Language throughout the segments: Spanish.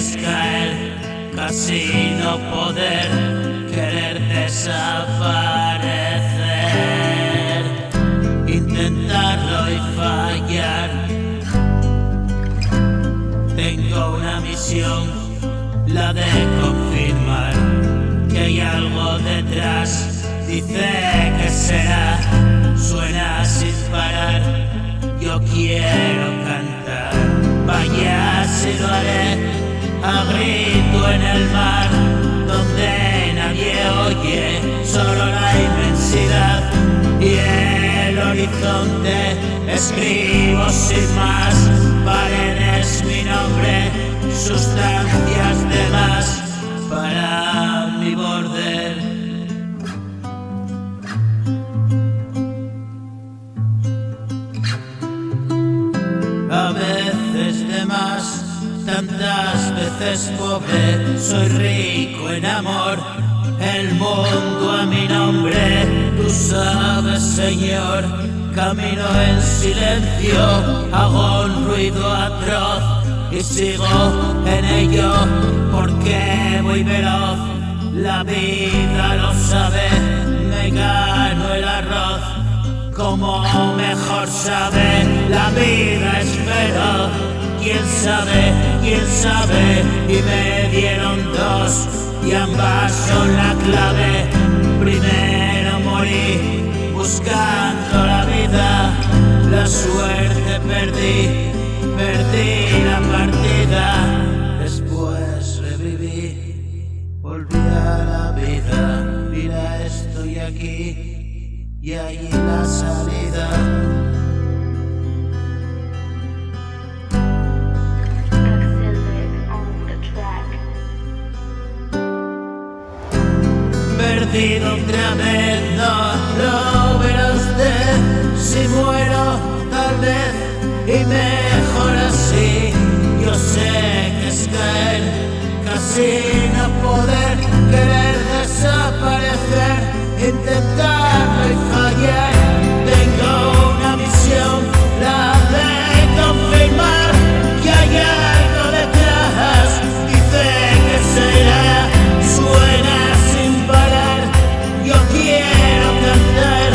es caer, casi no poder, querer desaparecer, intentarlo y fallar. Tengo una misión, la de confirmar que hay algo detrás. Dice que será, suena sin parar. Yo quiero cantar, vaya si lo haré, a grito en el mar, donde nadie oye, solo la inmensidad y el horizonte. Escribo sin más, paredes mi nombre, sustancias de más para mi border. A veces de más, tantas veces pobre, soy rico en amor, el mundo a mi nombre. Tú sabes, Señor, camino en silencio, hago un ruido atroz y sigo en ello porque voy veloz. La vida lo sabe, me gano el arroz como mejor sabe. La vida es feroz, quién sabe, y me dieron dos y ambas son la clave. Primero morí buscando la vida, la suerte perdí la partida. Después reviví, volví a la vida. Mira, estoy aquí y ahí la salida. Perdido otra vez, no lo verá usted. Si muero, tal vez, y mejor así. Yo sé que es caer, casi no poder, querer desaparecer, intentarlo y fallar. Tengo una misión, la de confirmar que hay algo detrás. Dice que será, suena sin parar. Yo quiero cantar,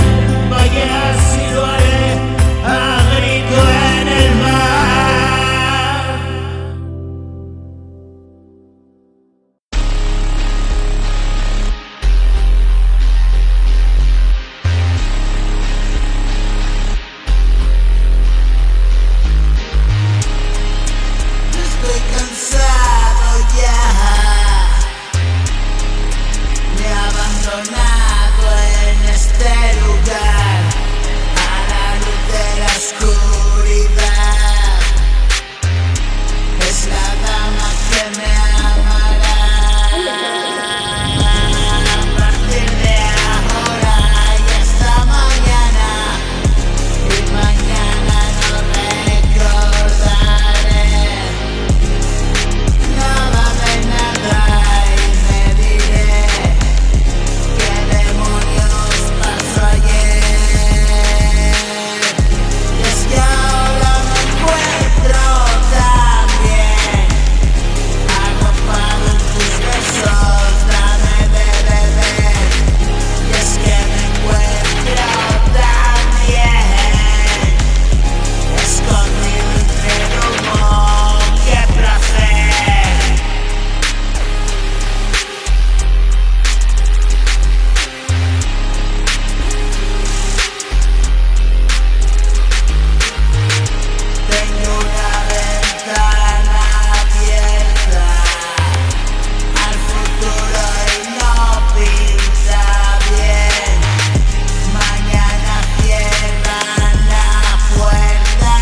vaya si lo haré, a grito en el mar. Estoy cansado ya, me he abandonado en este lugar, a la luz de la oscuridad. Es la dama que me amará. A partir de ahora y hasta mañana, y mañana no recordaré nada de nada y me diré qué demonios pasó ayer. Y es que ahora me encuentro tan bien, arropado en tus besos, dame de beber. Y es que me encuentro tan bien, escondido entre el humo, qué placer. Tengo una ventana abierta al futuro y no pinta bien. Mañana cierran la puerta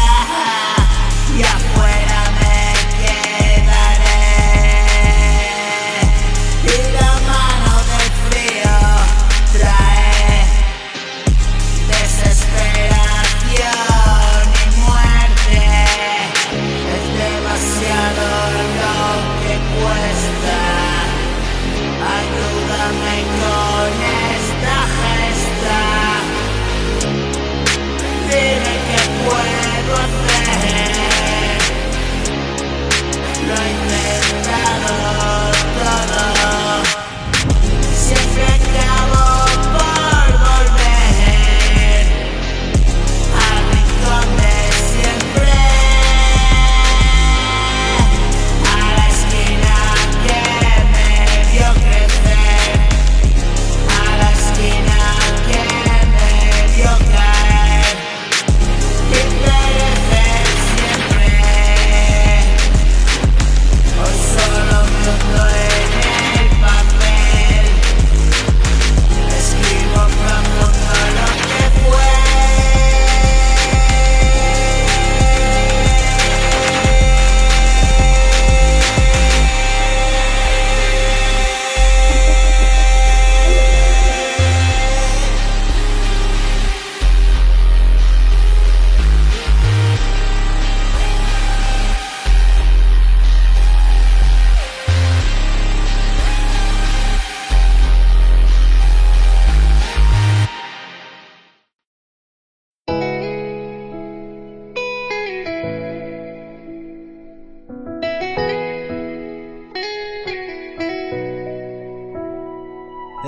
y afuera me quedaré. Y la mano del frío trae desesperación y muerte. Es demasiado lo que cuesta. Ayúdame con esta gesta. Dime qué puedo hacer. Lo intentaré.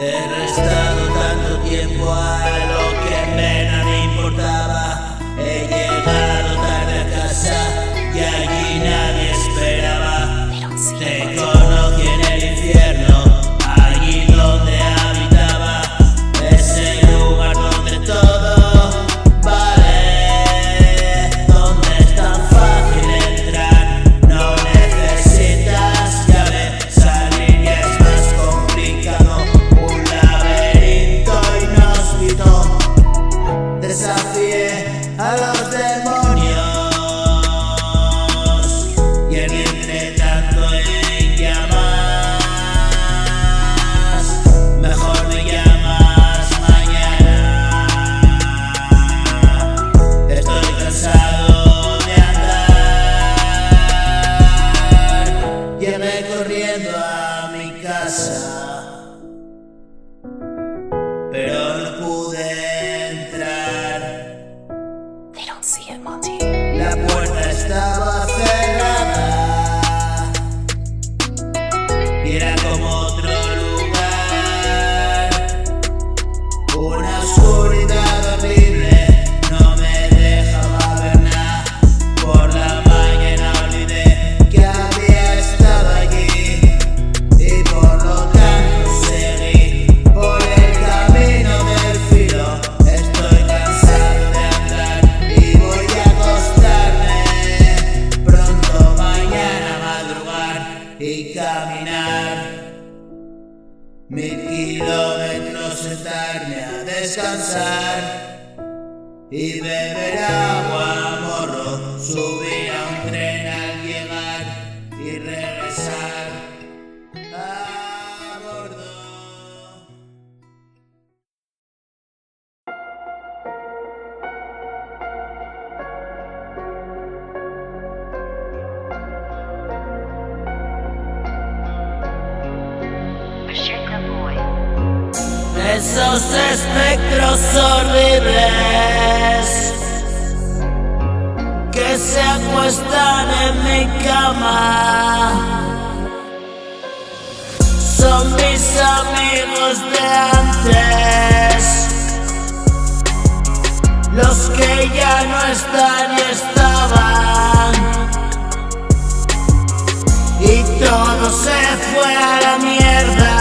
He restado tanto tiempo a lo que en verdad me importaba. He llegado tarde a casa y allí nadie esperaba. Te conocí en el infierno, allí donde habitaba. Ese lugar donde todo vale, donde es tan fácil entrar. No necesitas llave, salir ya es más complicado. Un laberinto inhóspito. Desafié a los demonios y entre tanto en llamas. Mejor me llamas mañana. Estoy cansado de andar. Llegué corriendo a mi casa, pero no pude entrar. They don't see it, Monty. La puerta estaba cerrada y era como otro lugar. Una oscuridad horrible no me dejaba ver nada. Por la mañana olvidé que había estado allí y por lo tanto seguí por el camino del filo. Estoy cansado de andar y voy a acostarme pronto mañana, madrugar y caminar 1000 kilómetros, sentarme a descansar y beber agua a morro, subir a un tren al llegar y regresar a bordo. Esos espectros horribles que se acuestan en mi cama son mis amigos de antes, los que ya no están y estaban, y todo se fue a la mierda.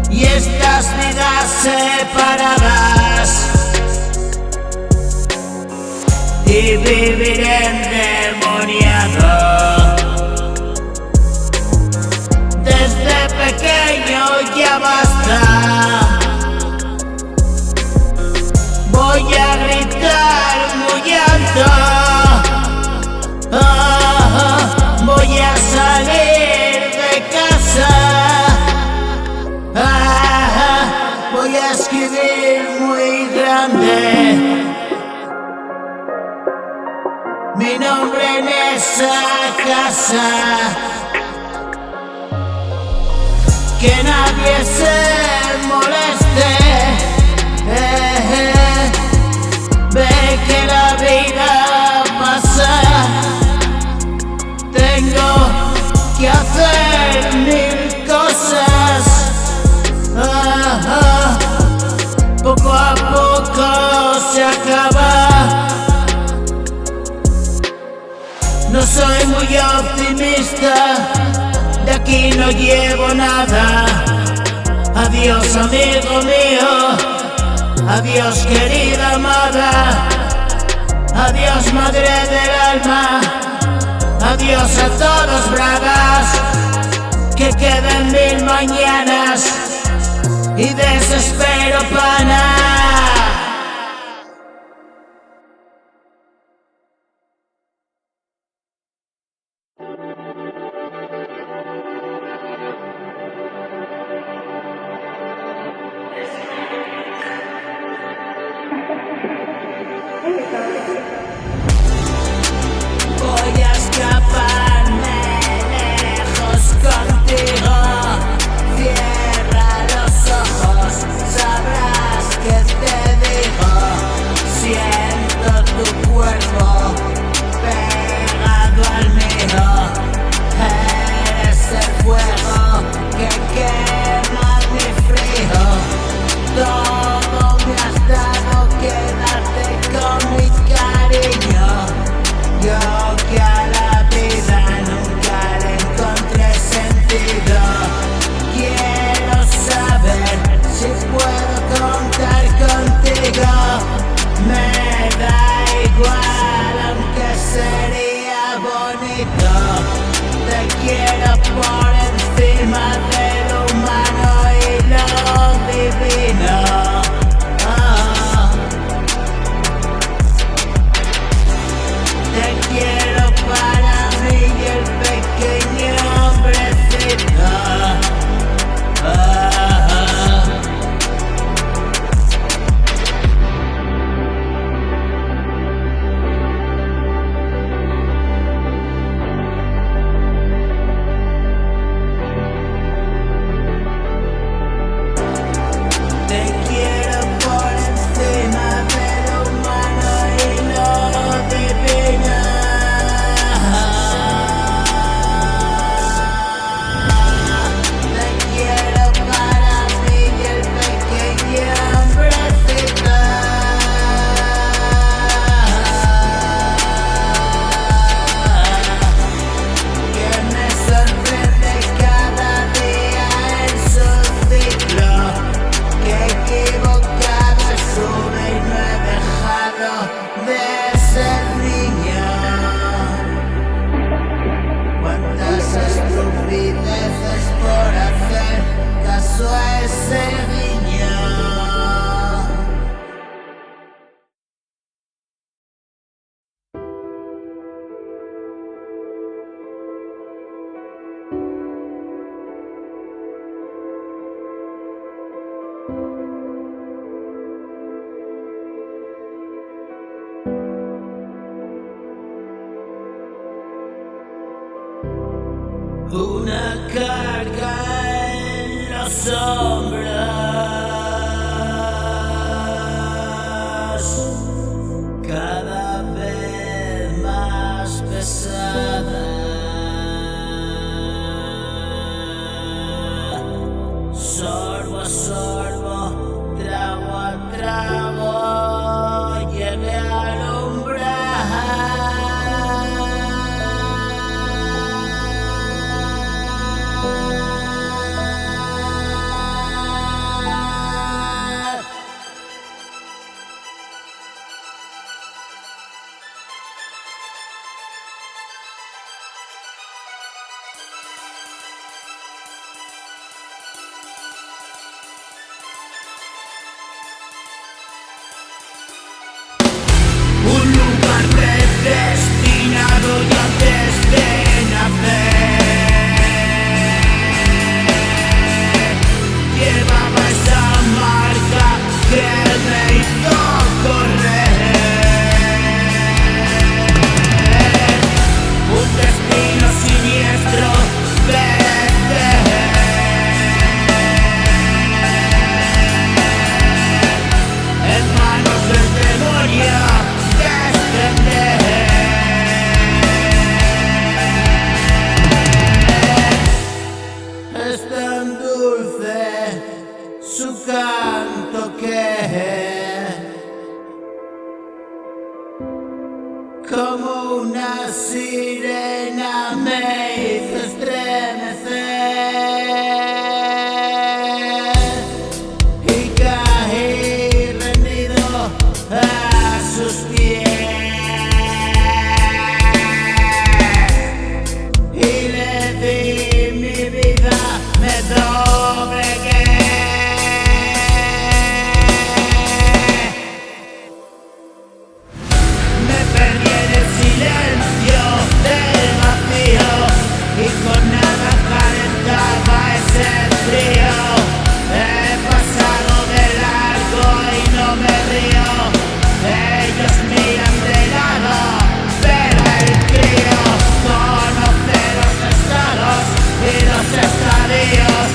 Y estas vidas separadas y vivir endemoniado. Desde pequeño ya basta. Voy a gritar muy alto. Voy a salir de casa. Voy a escribir muy grande mi nombre en esa casa. Que nadie se moleste. Ve que la vida pasa. Tengo que hacer 1000 cosas. Poco a poco se acaba. No soy muy optimista, de aquí no llevo nada. Adiós amigo mío, adiós querida amada, adiós madre del alma, adiós a todos bragas, que queden 1000 mañanas y desespero pana. Voy a escaparme lejos contigo. Cierra los ojos, sabrás que quiero por encima de lo humano y lo divino. Te quiero para mí y el pequeño hombrecito. Te quiero por encima de lo humano y lo divino. Te quiero para mí y el pequeño hombrecito. Que me sorprende cada día en su ciclo. Que equivocado sube y no he dejado de ser niño. Cuántas estupideces por hacer caso a ese guiño. Una carga en los hombros, cada vez más pesada. Sorbo a sorbo, trago a trago, llegué al umbral. Un lugar predestinado y antes de nacer llevaba esa marca que me hizo correr. Un destino siniestro en manos del demonio descender. Es tan dulce su canto que como una sirena me hizo estremecer y caí rendido a sus pies y le di mi vida, me doblegué. Me perdí en el silencio del vacío y con nada calentaba ese frío. He pasado de largo y no me río. Ellos miran de lado, pero el crío conoce los estados y los estadios.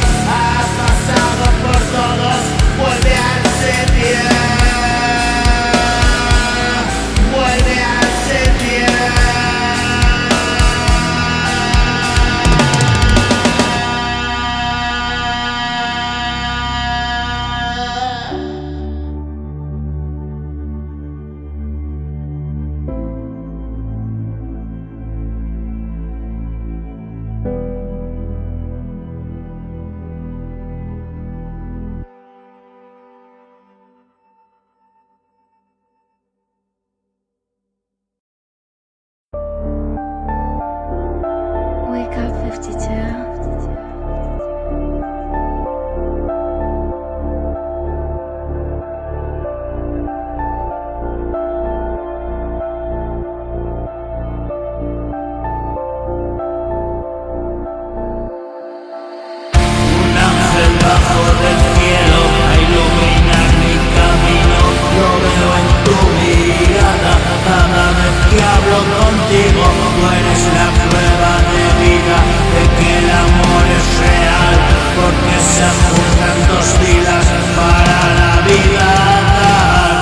52. Bajo del cielo a iluminar mi camino, lo veo en tu mirada. Cada vez que hablo contigo, tú eres la prueba de vida de que el amor es real, porque se juntan dos vidas para la vida dar.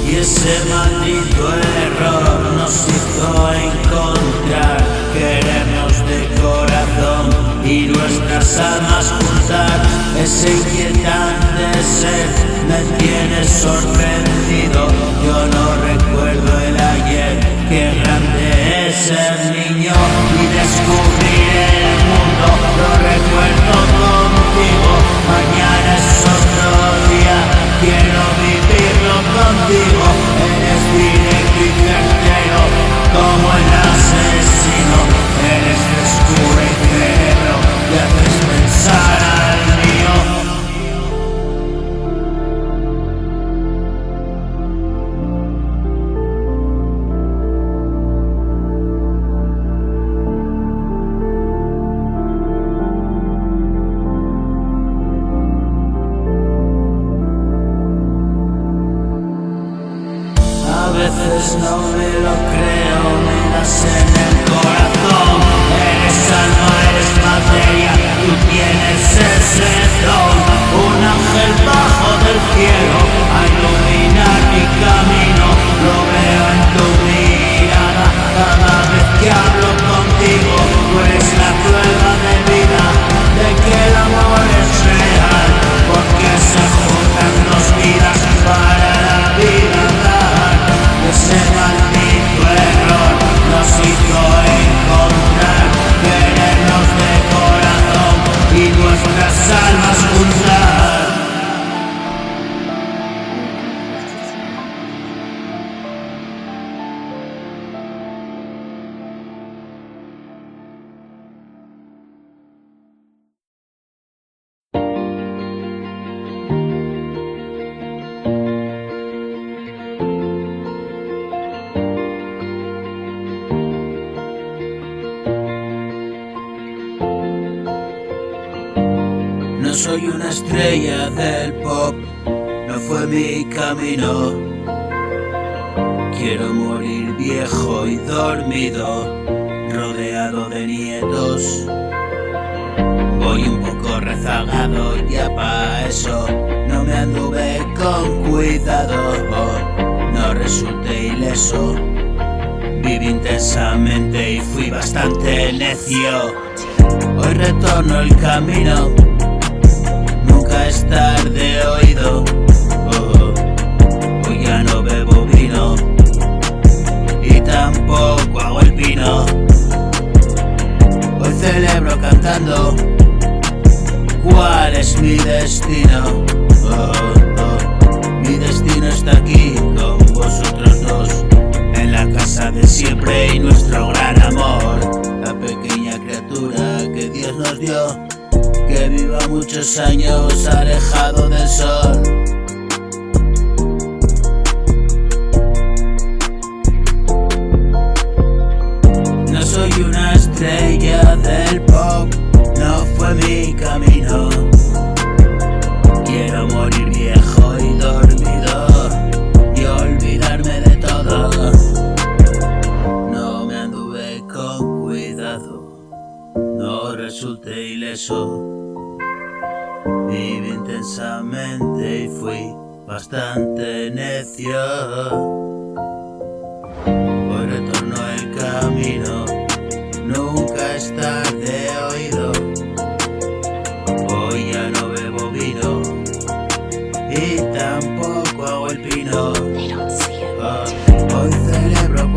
Y ese maldito error nos hizo encontrar, querernos de corazón y nuestras almas juntar. Ese inquietante ser me tiene sorprendido. Yo no recuerdo el ayer, qué grande es el niño y descubrir el mundo. Lo recuerdo contigo, mañana es otro día, quiero vivirlo contigo. Eres directo y certero como el asesino, eres frescura y cerebro y haces pensar al mío. A veces no me lo creo, me das en el corazón. Eres alma, eres materia, tú tienes ese don. Un ángel bajo del cielo a iluminar mi camino, lo veo en tu mirada. Cada vez que hablo contigo, tú eres la prueba de vida de que el amor es real, porque se juntan dos vidas para la vida dar. Ese maldito error nos hizo encontrar, querernos de corazón y nuestras almas juntar. No soy una estrella del pop, no fue mi camino. Quiero morir viejo y dormido, rodeado de nietos. Voy un poco rezagado, ya pa' eso no me anduve con cuidado. No resulté ileso, viví intensamente y fui bastante necio. Hoy retorno el camino, nunca es tarde oído. Hoy ya no bebo vino y tampoco hago el pino. Hoy celebro cantando cuál es mi destino. Mi destino está aquí con vosotros dos, en la casa de siempre y nuestro gran amor. La pequeña criatura que Dios nos dio, que viva muchos años alejado del sol. No soy una estrella del pop, no fue mi camino. Quiero morir viejo y dormido y olvidarme de todo. No me anduve con cuidado, no resulté ileso. Viví intensamente y fui bastante necio. Hoy retorno el camino, nunca es tarde oído. Hoy ya no bebo vino y tampoco hago el pino. They don't see it, Monty. Hoy celebro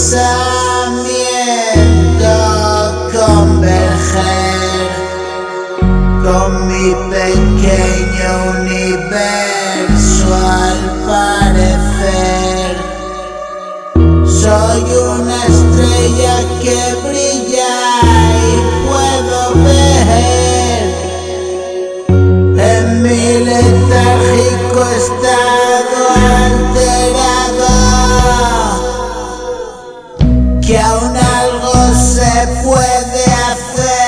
pensamiento converger con mi pequeño universo. Al parecer soy una estrella que brilla y puedo ver en mi letárgico estado alterado que aún algo se puede hacer.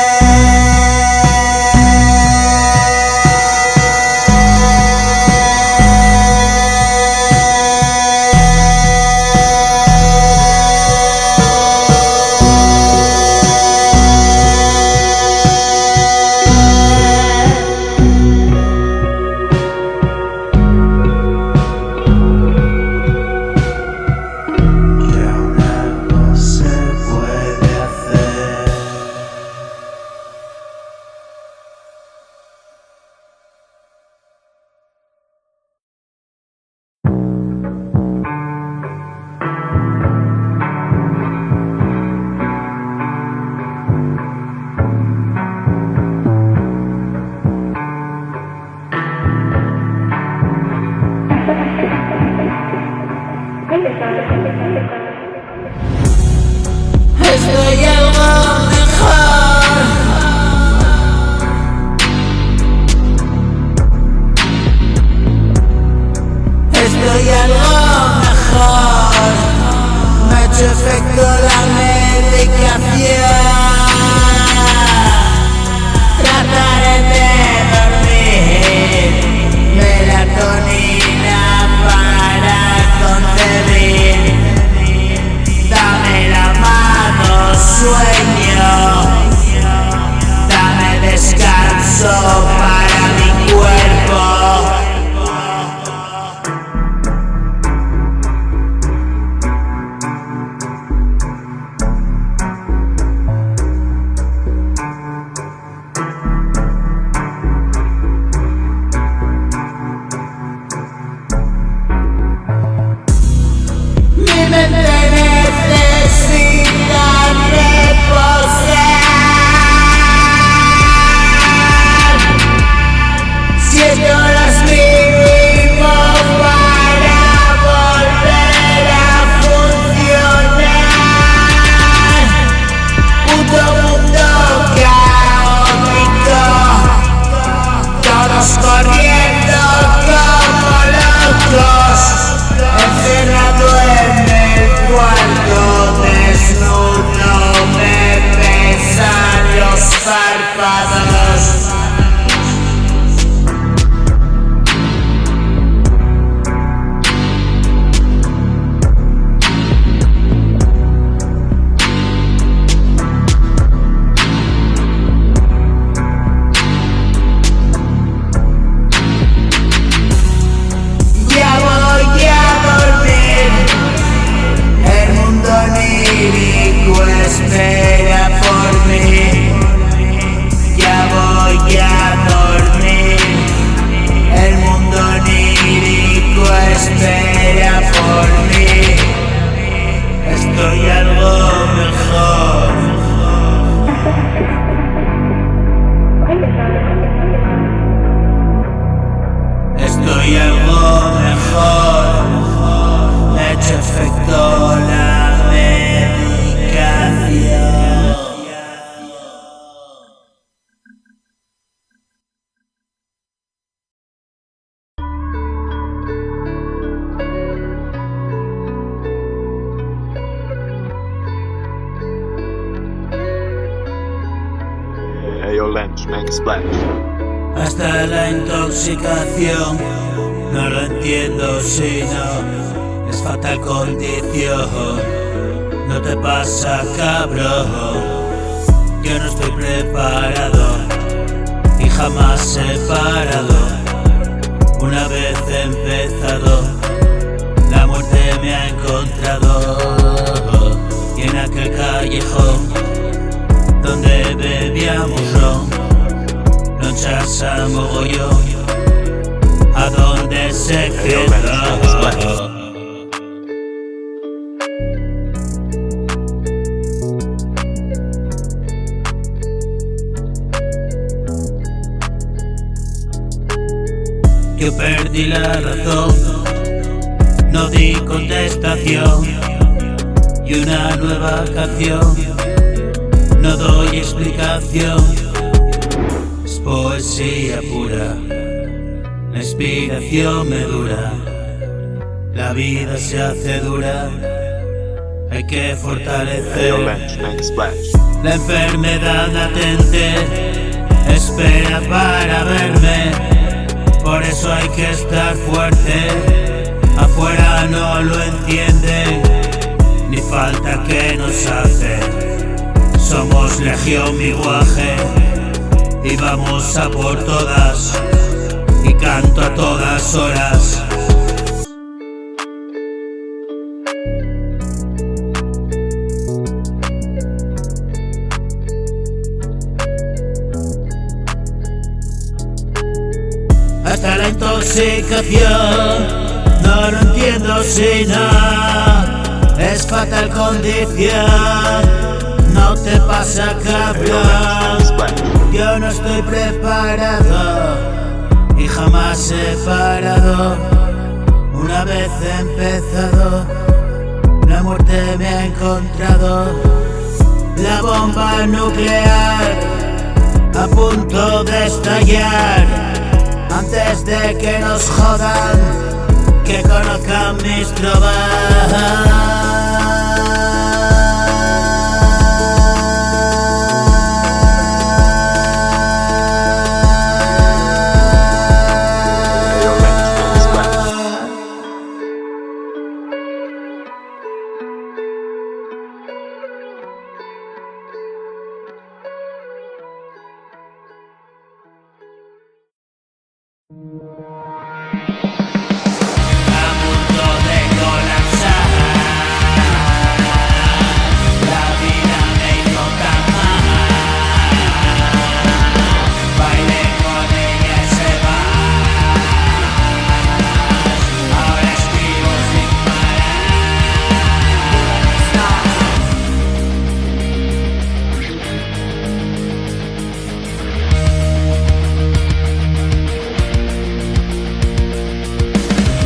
Estoy algo mejor. Estoy algo mejor. Me ha hecho efecto la medicación. Trataré de dormir. Melatonina para concebir. Dame la mano, sueño. Dame descanso para mi cuerpo. Mi mente necesita reposar. 7 horas mínimo para volver a funcionar. Puto mundo caótico, todos corriendo como locos. Encerrado en el cuarto desnudo, me pesan los párpados. Ya voy a dormir. El mundo onírico espera por mí. Ya voy a dormir. El mundo onírico espera por mí. Estoy algo mejor. Estoy algo mejor. Me ha hecho efecto la medicación. Ayo Lens, make a splash. Hasta la intoxicación, no lo entiendo si no es fatal condición. No te pasa, cabrón, yo no estoy preparado y jamás he parado. Una vez empezado, la muerte me ha encontrado. Y en aquel callejón donde bebíamos ron, lonchas a mogollón, a donde se quedó. Yo perdí la razón, no di contestación, y una nueva canción, no doy explicación. Es poesía pura, la inspiración me dura, la vida se hace dura, hay que Ayo fortalecer. Lench, make a splash. La enfermedad latente espera para verme, por eso hay que estar fuerte. Afuera no lo entienden, ni falta que nos hace. Somos legión mi guaje, y vamos a por todas, y canto a todas horas. Hasta la intoxicación, no lo entiendo si no es fatal condición. No te pasa Ayo Lench, make a cabrón, splash. yo no estoy preparado y jamás he parado. Una vez he empezado, la muerte me ha encontrado. La bomba nuclear a punto de estallar. Antes de que nos jodan, que conozcan mis Ayo Lench, make a splash. A punto de colapsar, la vida me hizo tan mal. Bailé con ella y se va. Ahora escribo sin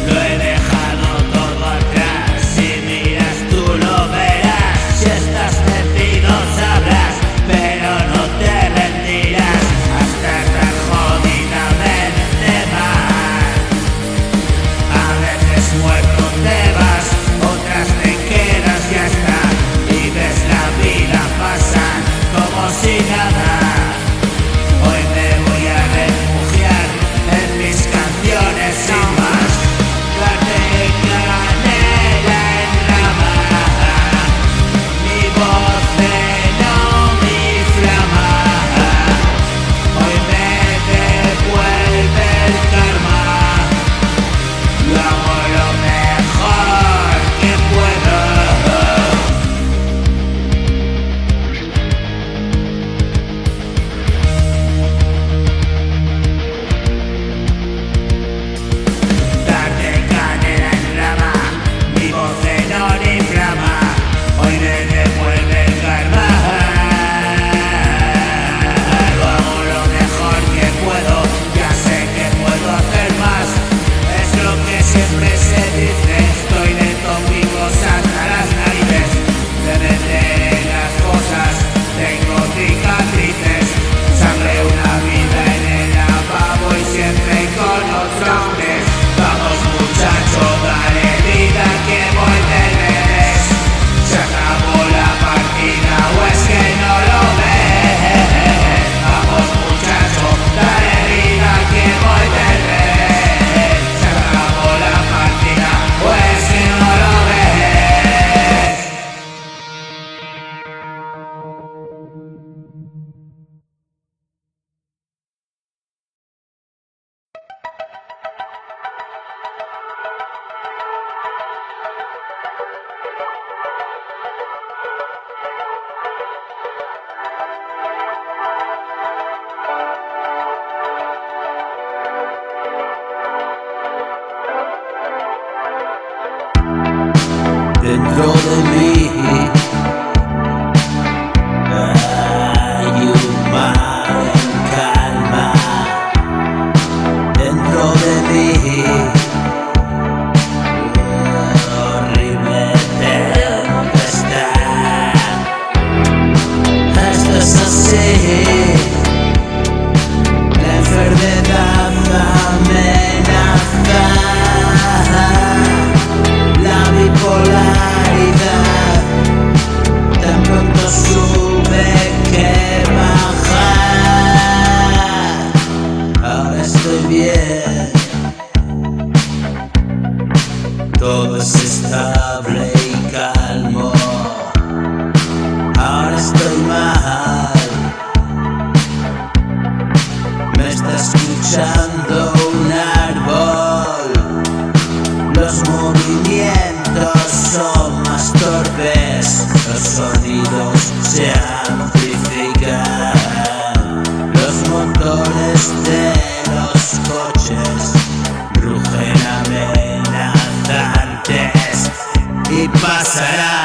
Lo he dejado todo atrás, si miras tú lo verás. Si estás metido sabrás, pero no te rendirás hasta estar jodidamente mal. A veces muerto te vas, otras te quedas y ya está, y ves la vida pasar como si nada. Hoy me voy a refugiar en mis canciones sin más. Darte canela en rama, mi voz no mi flama. Hoy me devuelve el karma, lo hago lo mejor que puedo. sonidos se amplifican. Los motores de los coches rugen amenazantes y pasará.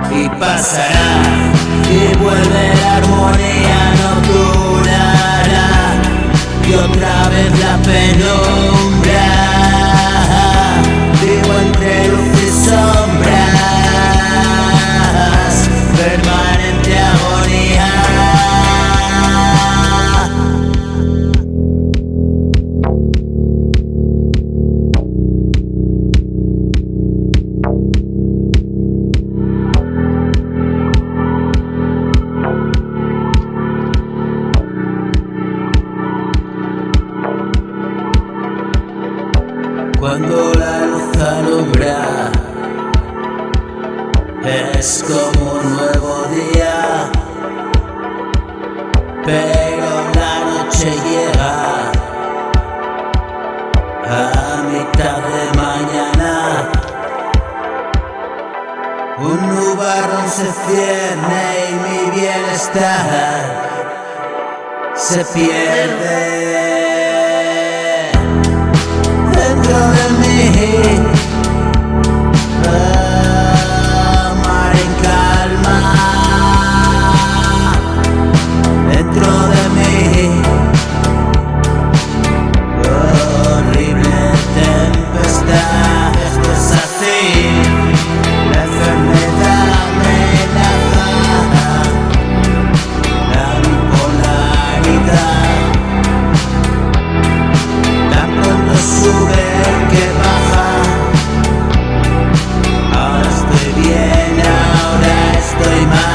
Y pasará, y vuelve la armonía, no durará, y otra vez la penumbra, vivo entre luz y sombras, permanente agonía. Cuando la luz alumbra, es como un nuevo día, pero la noche llega a mitad de mañana. Un nubarrón se cierne y mi bienestar se pierde. Dentro de mí, mar en calma. Dentro de mí, horrible tempestad. Esto es así, la enfermedad amenaza, la bipolaridad. Tan pronto sube que baja. Ahora estoy bien, ahora estoy mal.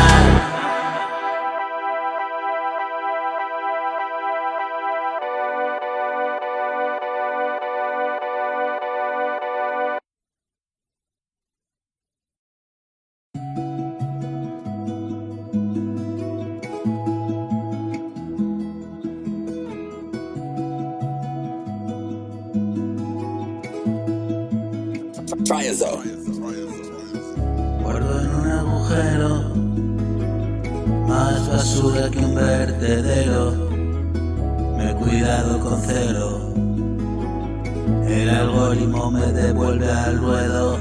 Guardo en un agujero más basura que un vertedero. Me he cuidado con celo. El algoritmo me devuelve al ruedo.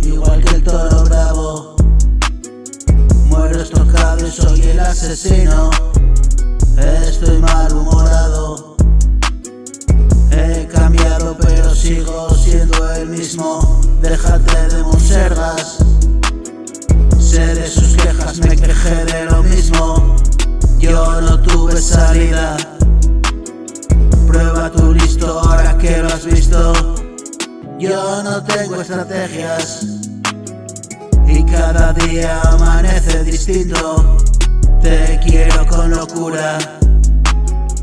Igual que el toro bravo, muero estocado y soy el asesino. Estoy malhumorado. He cambiado pero sigo siendo el mismo. Déjate de monsergas. Sé de sus quejas, me quejé de lo mismo. Yo no tuve salida. Prueba tu listo ahora que lo has visto. Yo no tengo estrategias y cada día amanece distinto. Te quiero con locura.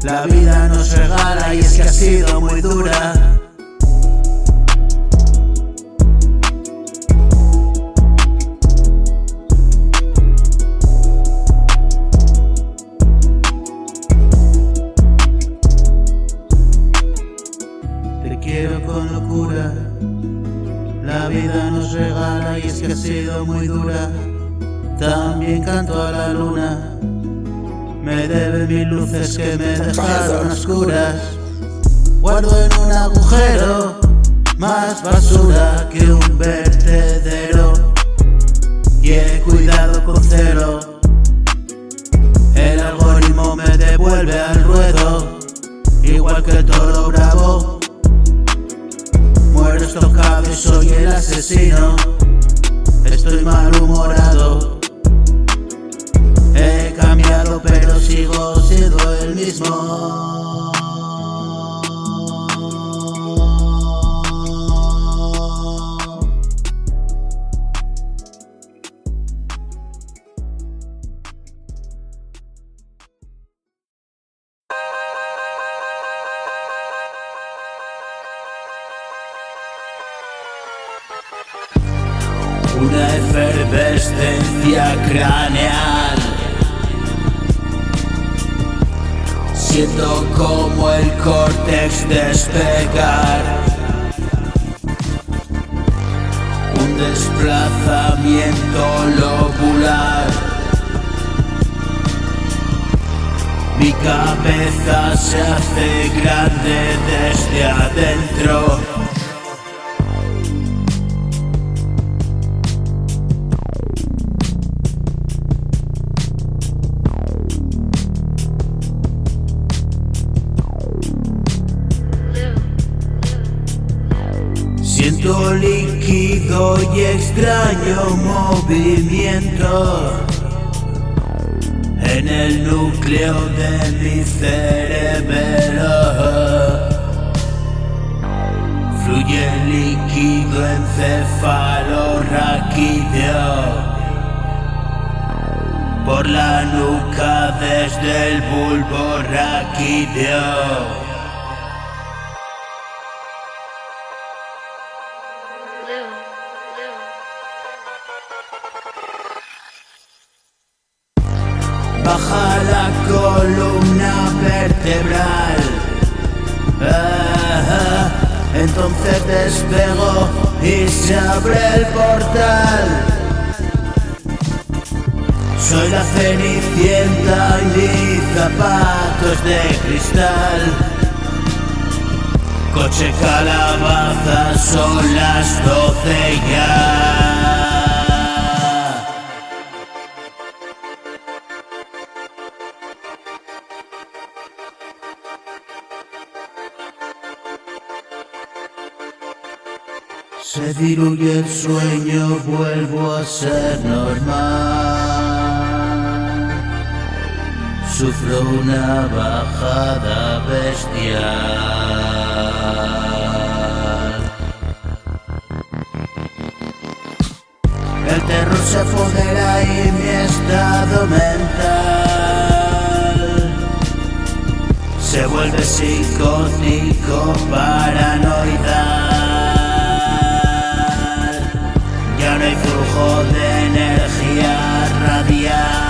La vida nos regala y es que ha sido muy dura. Te quiero con locura. La vida nos regala y es que ha sido muy dura. También canto a la luna. Me debe mil luces que me dejaron oscuras. Guardo en un agujero más basura que un vertedero. Y he cuidado con celo. El algoritmo me devuelve al ruedo. Igual que el toro bravo, muero estocado y soy el asesino. Estoy malhumorado. He cambiado pero sigo siendo el mismo. anestesia craneal. Siento como el córtex despegar, un desplazamiento lobular. Mi cabeza se hace grande desde adentro. Siento líquido y extraño movimiento en el núcleo de mi cerebro. Fluye líquido encefalorraquídeo por la nuca desde el bulbo raquídeo. Baja la columna vertebral, entonces despego y se abre el portal. Soy la Cenicienta y mis zapatos de cristal. Coche calabaza, son las 12 ya. Se diluye el sueño, vuelvo a ser normal. Sufro una bajada bestial. El terror se apodera y mi estado mental se vuelve psicótico, paranoidal. Ya no hay flujo de energía radial.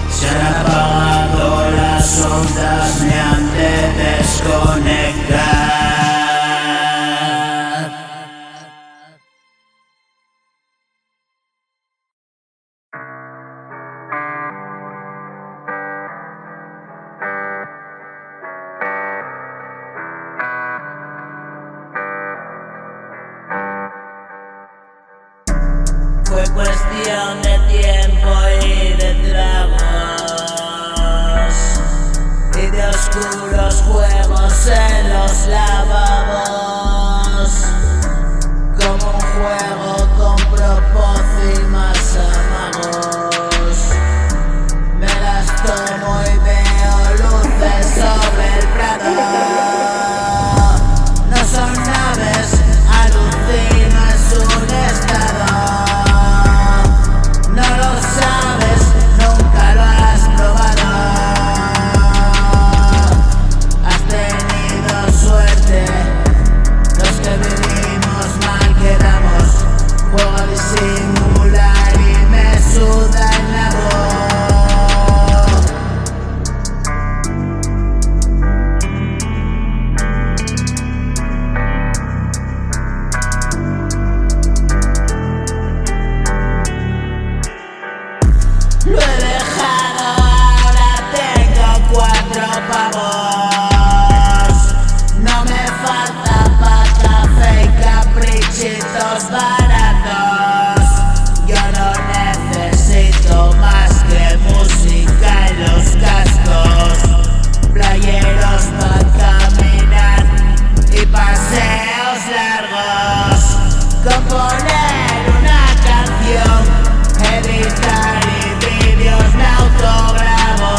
Se han apagado las ondas, me han de desconectar. Fue cuestión de tiempo y de tragos y de oscuros juegos en los lavabos, como un juego con propósito y más amagos. Me las tomo y veo luces sobre el prado. No son naves, alucino, es un estado. Lo he dejado, ahora tengo 4 pavos. No me falta pa' café y caprichitos baratos. Yo no necesito más que música en los cascos, playeros pa' caminar y paseos largos. Componer una canción, editar y vídeos me autograbo.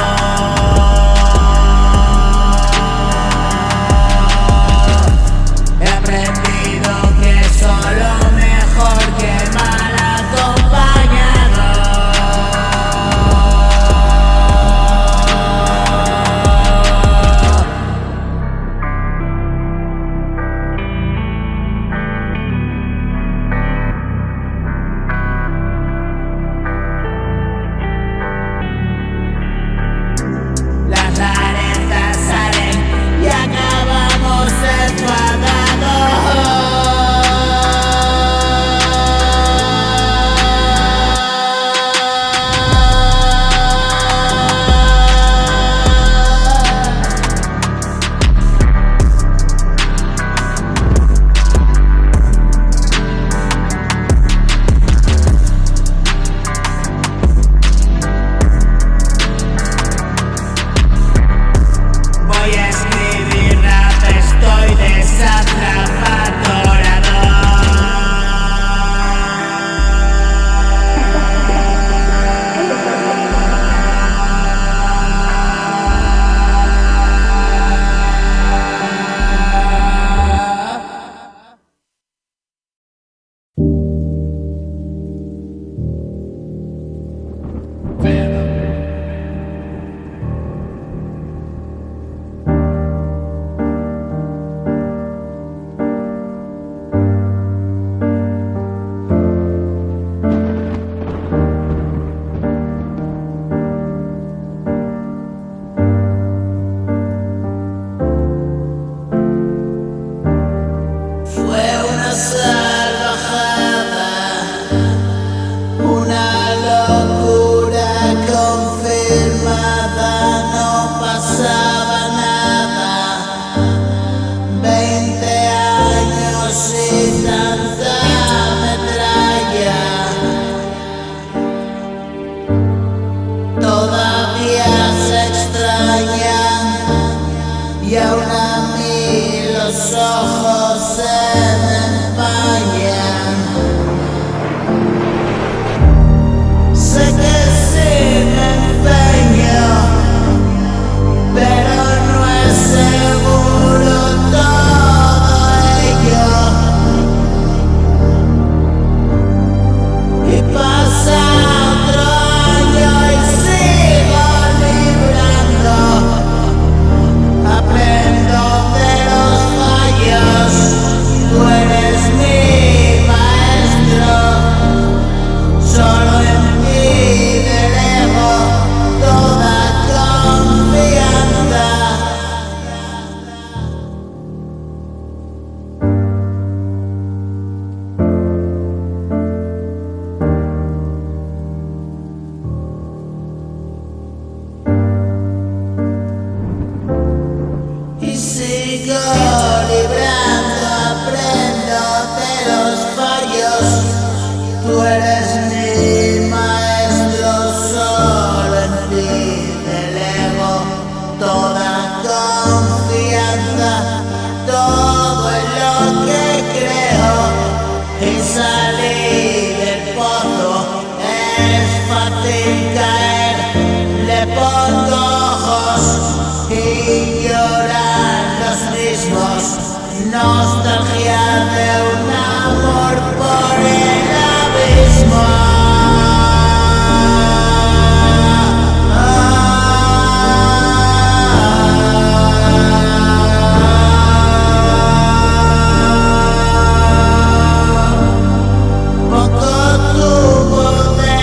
y aún a mí los ojos se me empañan. Sé que sí me empeño, pero no es seguro todo ello. Y pasa otro año y sigo librando. Aprendo de los fallos, tú eres mi maestro. Solo en ti delego toda confianza. Y sigo librando, aprendo de los fallos. Tú eres mi maestro, solo en ti delego toda confianza. Todo en lo que creo y salir del pozo es fácil caer. Le pongo ojos y lloran los mismos. Nostalgia de un amor por el abismo. Poco tuvo de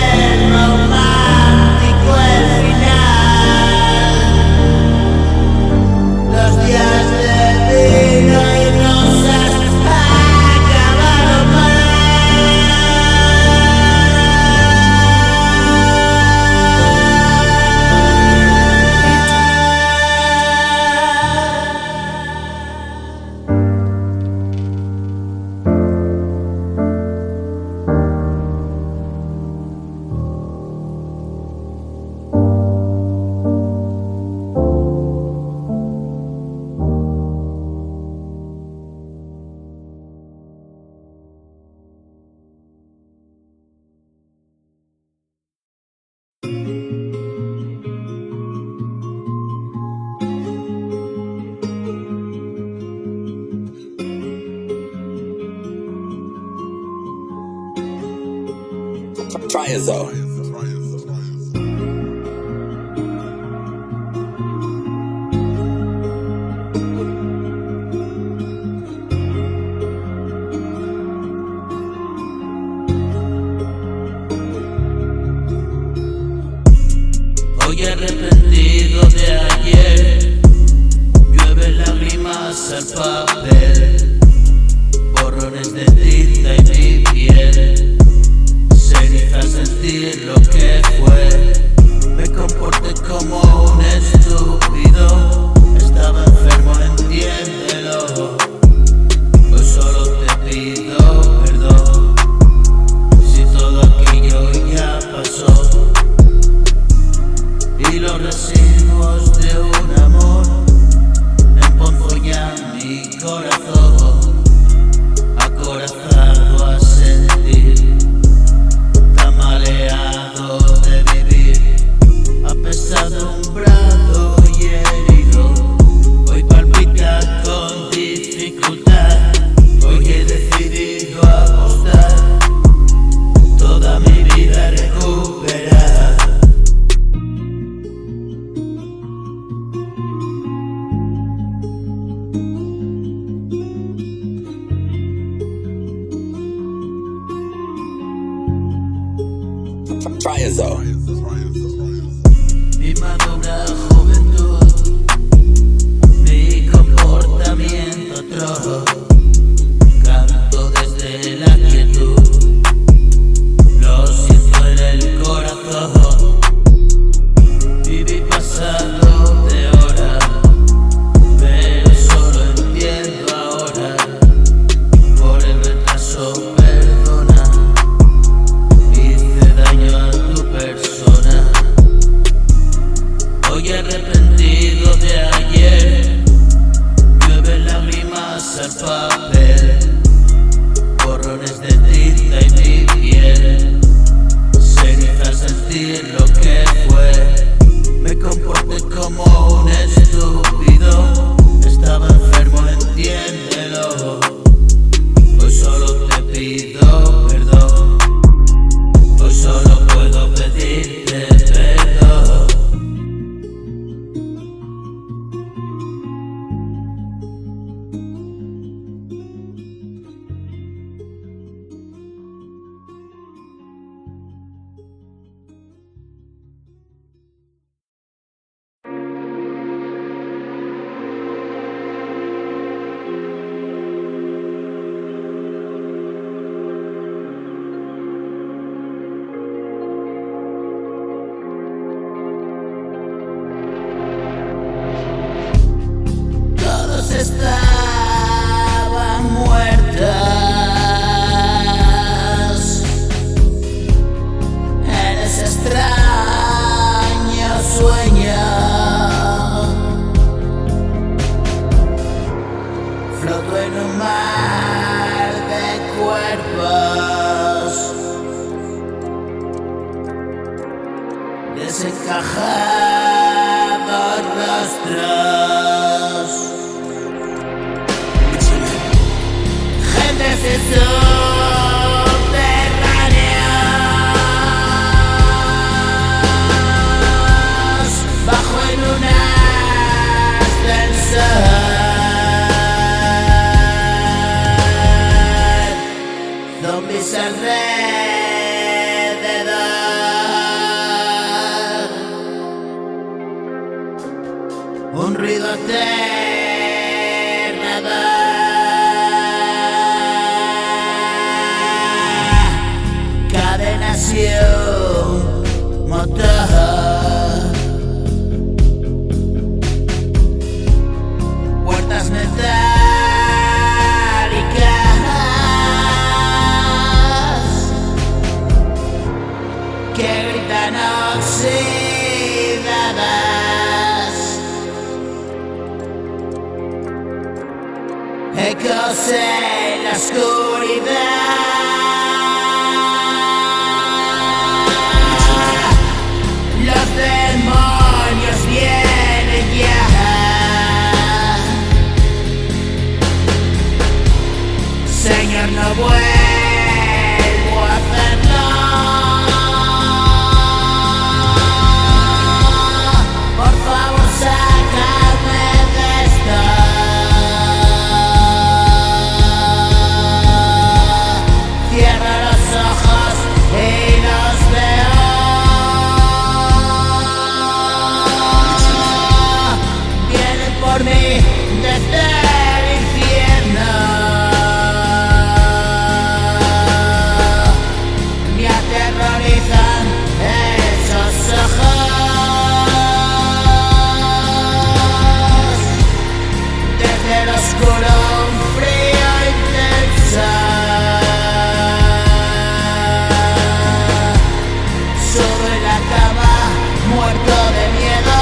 romántico el final. Los días de vino y rosas acabaron mal. Try it though. Hoy arrepentido de ayer, llueve lágrimas al papel, borrones de tinta y mi piel, cenizas sentir lo que fue. Me comporté como un estúpido, estaba enfermo, entiéndelo. Hoy solo te pido perdón, si todo aquello ya pasó. Y los residuos de un amor emponzoñan mi corazón, acorazado a sentir, tamaleado de vivir, apesadumbrado y herido. Hoy palpita con dificultad, hoy he decidido apostar toda mi vida a recuperar. Try it though. Mi madura juventud, mi comportamiento trozo, canto desde la quietud, lo siento en el corazón. Viví pasado de hora, pero solo entiendo ahora, por el retraso perdona, hice daño a tu persona. Hoy arrepentido de ayer, desencajados rostros, gente sin subterráneos, bajo en un ascensor, zombies alrededor, un ruido aterrador. Cadenación, motor, puertas metálicas que gritan oxidadas, ecos en la oscuridad. Los demonios vienen ya. Señor, no vuelvo a hacerlo. Por favor, sácame de esto. Cierra los ojos y los veo. Vienen por mí desde el infierno. Me aterrorizan esos ojos. Desde el oscuro un frío intenso. Sobre la cama, muerto de miedo.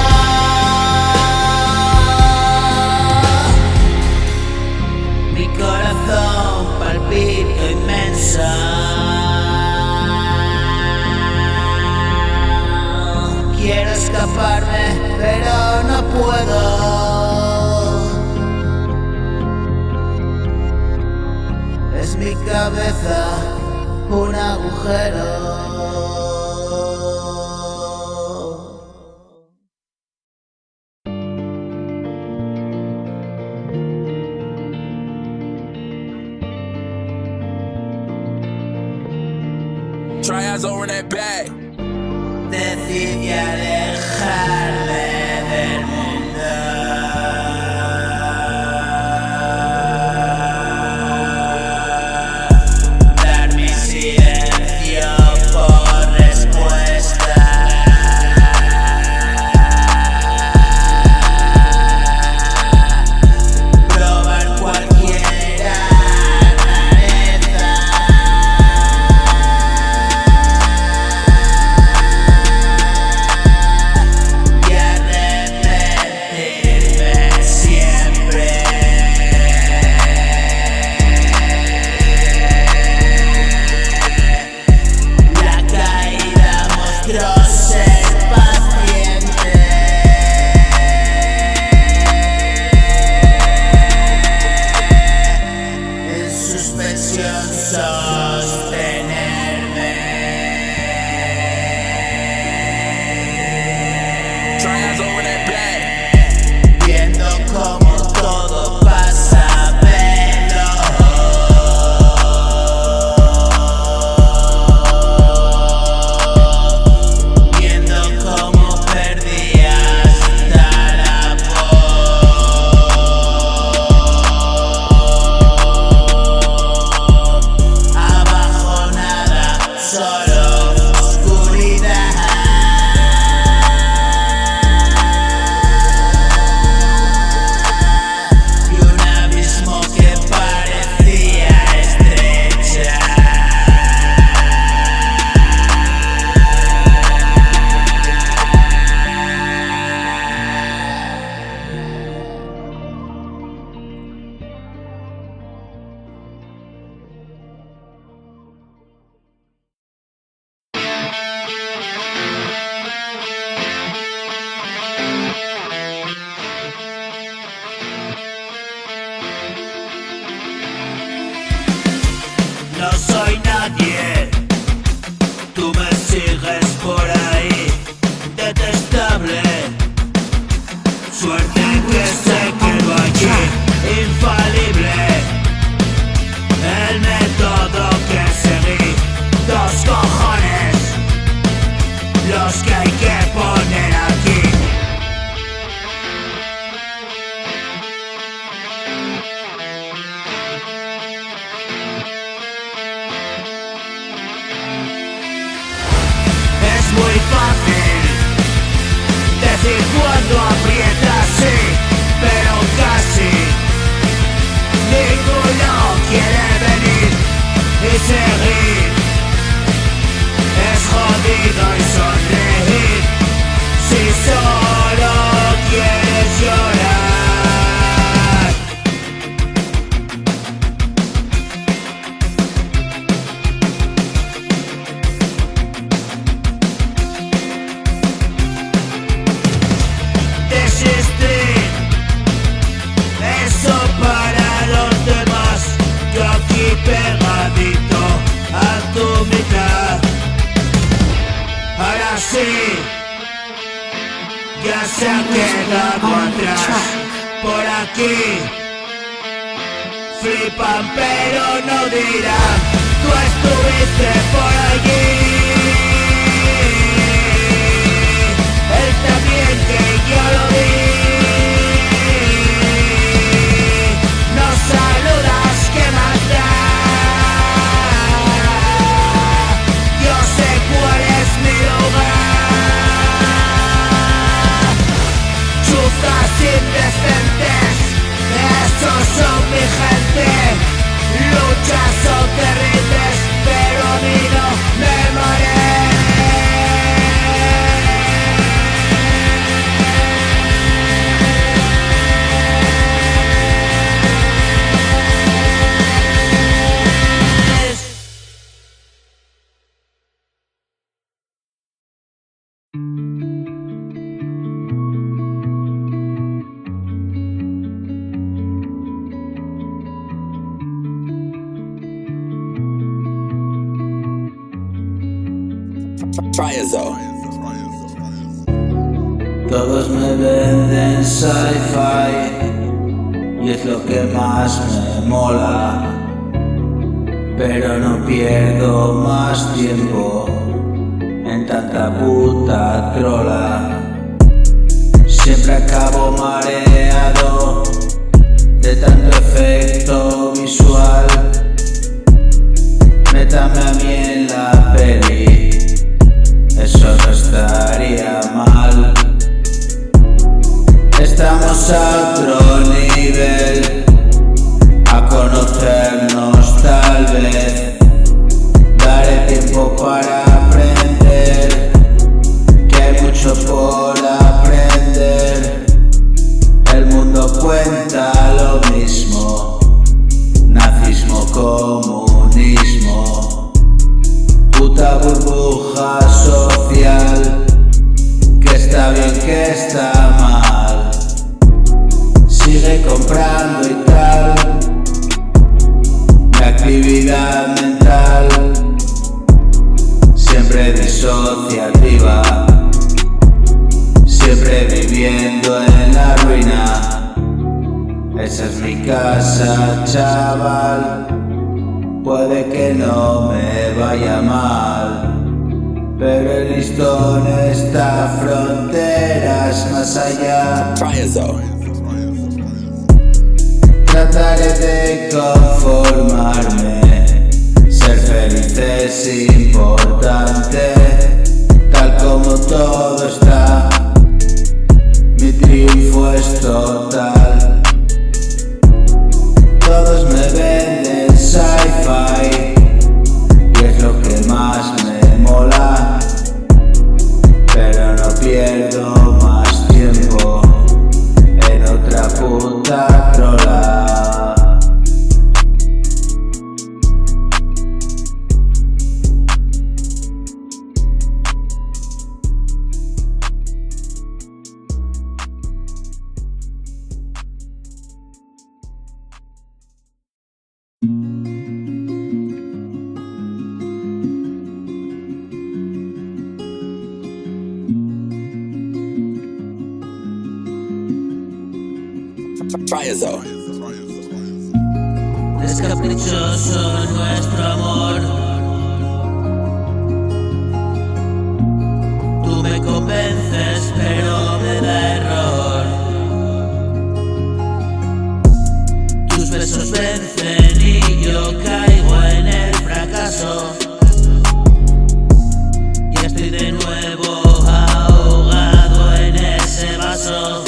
Mi corazón palpita inmenso. Quiero escaparme, pero no puedo. Es mi cabeza un agujero. Tryouts over that bag. Decidí alejarme del mundo. Dar mi silencio por respuesta. Probar cualquiera rareza. Y ya se ha quedado atrás. Por aquí flipan pero no dirán, tú estuviste por allí. Él también que yo lo vi. No saludas, ¿qué más da? Yo sé cuál es mi lugar. Chuzas indecentes, esos son mi gente. Luchas o te rindes, pero a mí no me moriré. Todos me venden sci-fi y es lo que más me mola, pero no pierdo más tiempo en tanta puta trola. Siempre acabo mareado de tanto efecto visual. Métame a mí en la peli, eso no estaría mal. Estamos a otro nivel, a conocernos tal vez. Daré tiempo para aprender, que hay mucho por aprender. El mundo cuenta lo mismo, nazismo, comunismo, puta burbuja social, que está bien, que está mal. Sigue comprando y tal, mi actividad mental siempre disociativa, siempre viviendo en la ruina. Esa es mi casa, chaval, puede que no me vaya mal, pero el listón está a fronteras más allá. Trataré de conformarme, ser feliz es importante, tal como todo está, mi triunfo es total. Todos me venden sci-fi y es lo que más me mola, pero no pierdo más tiempo en otra puta trola. Es caprichoso nuestro amor, tú me convences pero me da error. Tus besos vencen y yo caigo en el fracaso. Ya estoy de nuevo ahogado en ese vaso.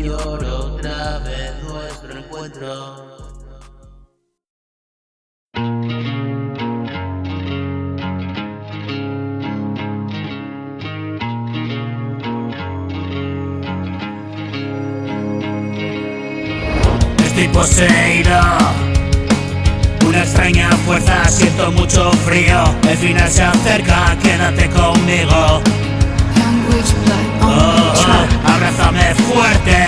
lloro otra vez nuestro encuentro. Estoy poseído, una extraña fuerza, siento mucho frío. El final se acerca, quédate conmigo. Abrázame fuerte,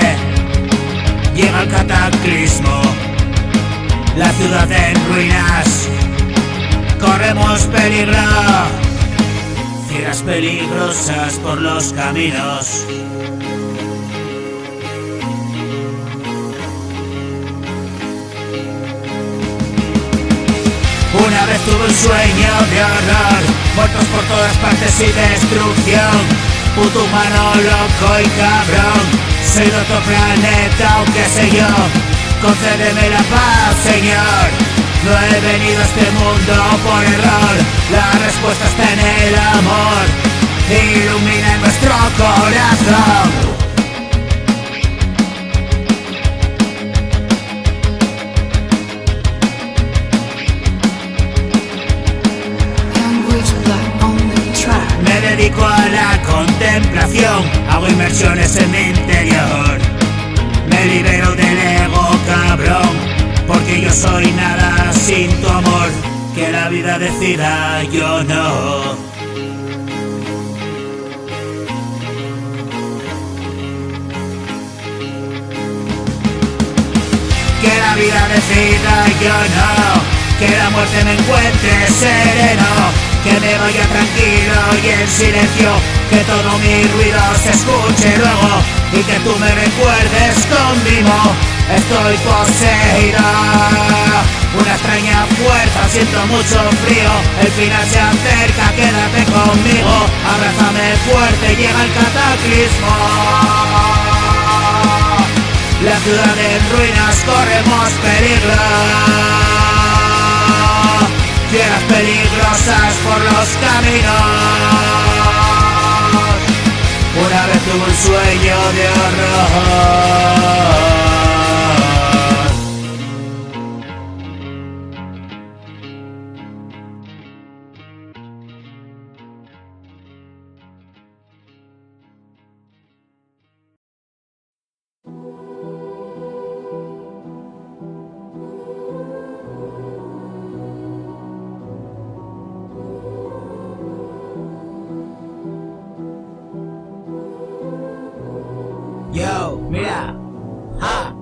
llega el cataclismo. La ciudad en ruinas, corremos peligro. Fieras peligrosas por los caminos. Una vez tuve un sueño de horror, muertos por todas partes y destrucción. Puto humano loco y cabrón, soy de otro planeta, aunque sé yo. Concédeme la paz, Señor. No he venido a este mundo por error. La respuesta está en el amor. Ilumina nuestro corazón. Me dedico a la contemplación, hago inmersiones en mi interior. Me libero del ego, cabrón, porque yo soy nada sin tu amor. Que la vida decida, yo no. Que la vida decida, yo no. Que la muerte me encuentre sereno. Que me vaya tranquilo y en silencio. Que todo mi ruido se escuche luego. Y que tú me recuerdes con mimo. Estoy poseído, una extraña fuerza, siento mucho frío. El final se acerca, quédate conmigo. Abrázame fuerte, llega el cataclismo. La ciudad en ruinas, corremos peligro. Fieras peligrosas por los caminos. Una vez tuve un sueño de horror. Yo, mira, ja.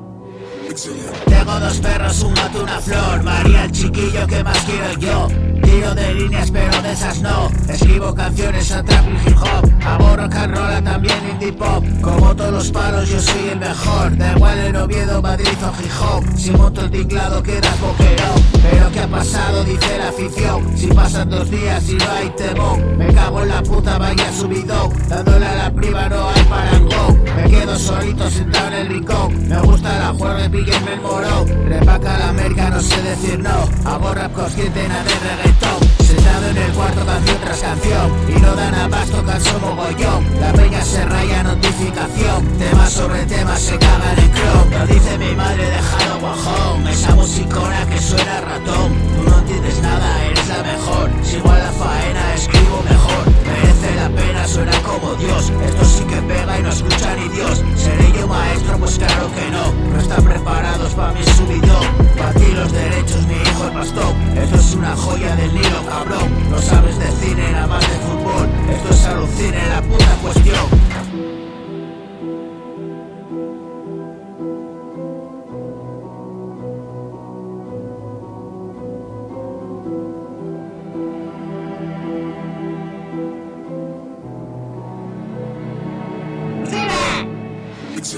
Tengo dos perros, un gato, una flor. María el chiquillo, que más quiero yo. Tiro de líneas pero de esas no. Escribo canciones a trap y hip hop. Hago rock and roll, también indie pop. Como todos los palos yo soy el mejor. Da igual en Oviedo, Madrid o Gijón. Si monto el tinglado queda coquerón. Pero ¿qué ha pasado? Dice la afición. Si pasan 2 días y no hay temón. Me cago en la puta, vaya subidón. Dándole a la prima no hay parangón. Me quedo solito sentado en el rincón. Me gusta la juerga, píllenme el morón. Repaca la merca, no sé decir no. Hago rap consciente, nada de reggaetón. Sentado en el cuarto, canción tras canción. Y no dan abasto, canso mogollón. La peña se raya, notificación. Temas sobre temas se cagan en chrome. Lo dice mi madre, dejado guajón. Esa musicona que suena ratón. Tú no entiendes nada, eres la mejor. Si igual la faena, escribo mejor. Merece la pena, suena como Dios. Esto sí que pega y no escucha ni Dios. ¿Seré yo maestro? Pues claro que no. No están preparados para mi subidón. Pa' ti los derechos, mi hijo el pastor. Esto es una joya del Nilo, cabrón. No sabes de cine, nada más de fútbol. Esto es alucine, la puta cuestión.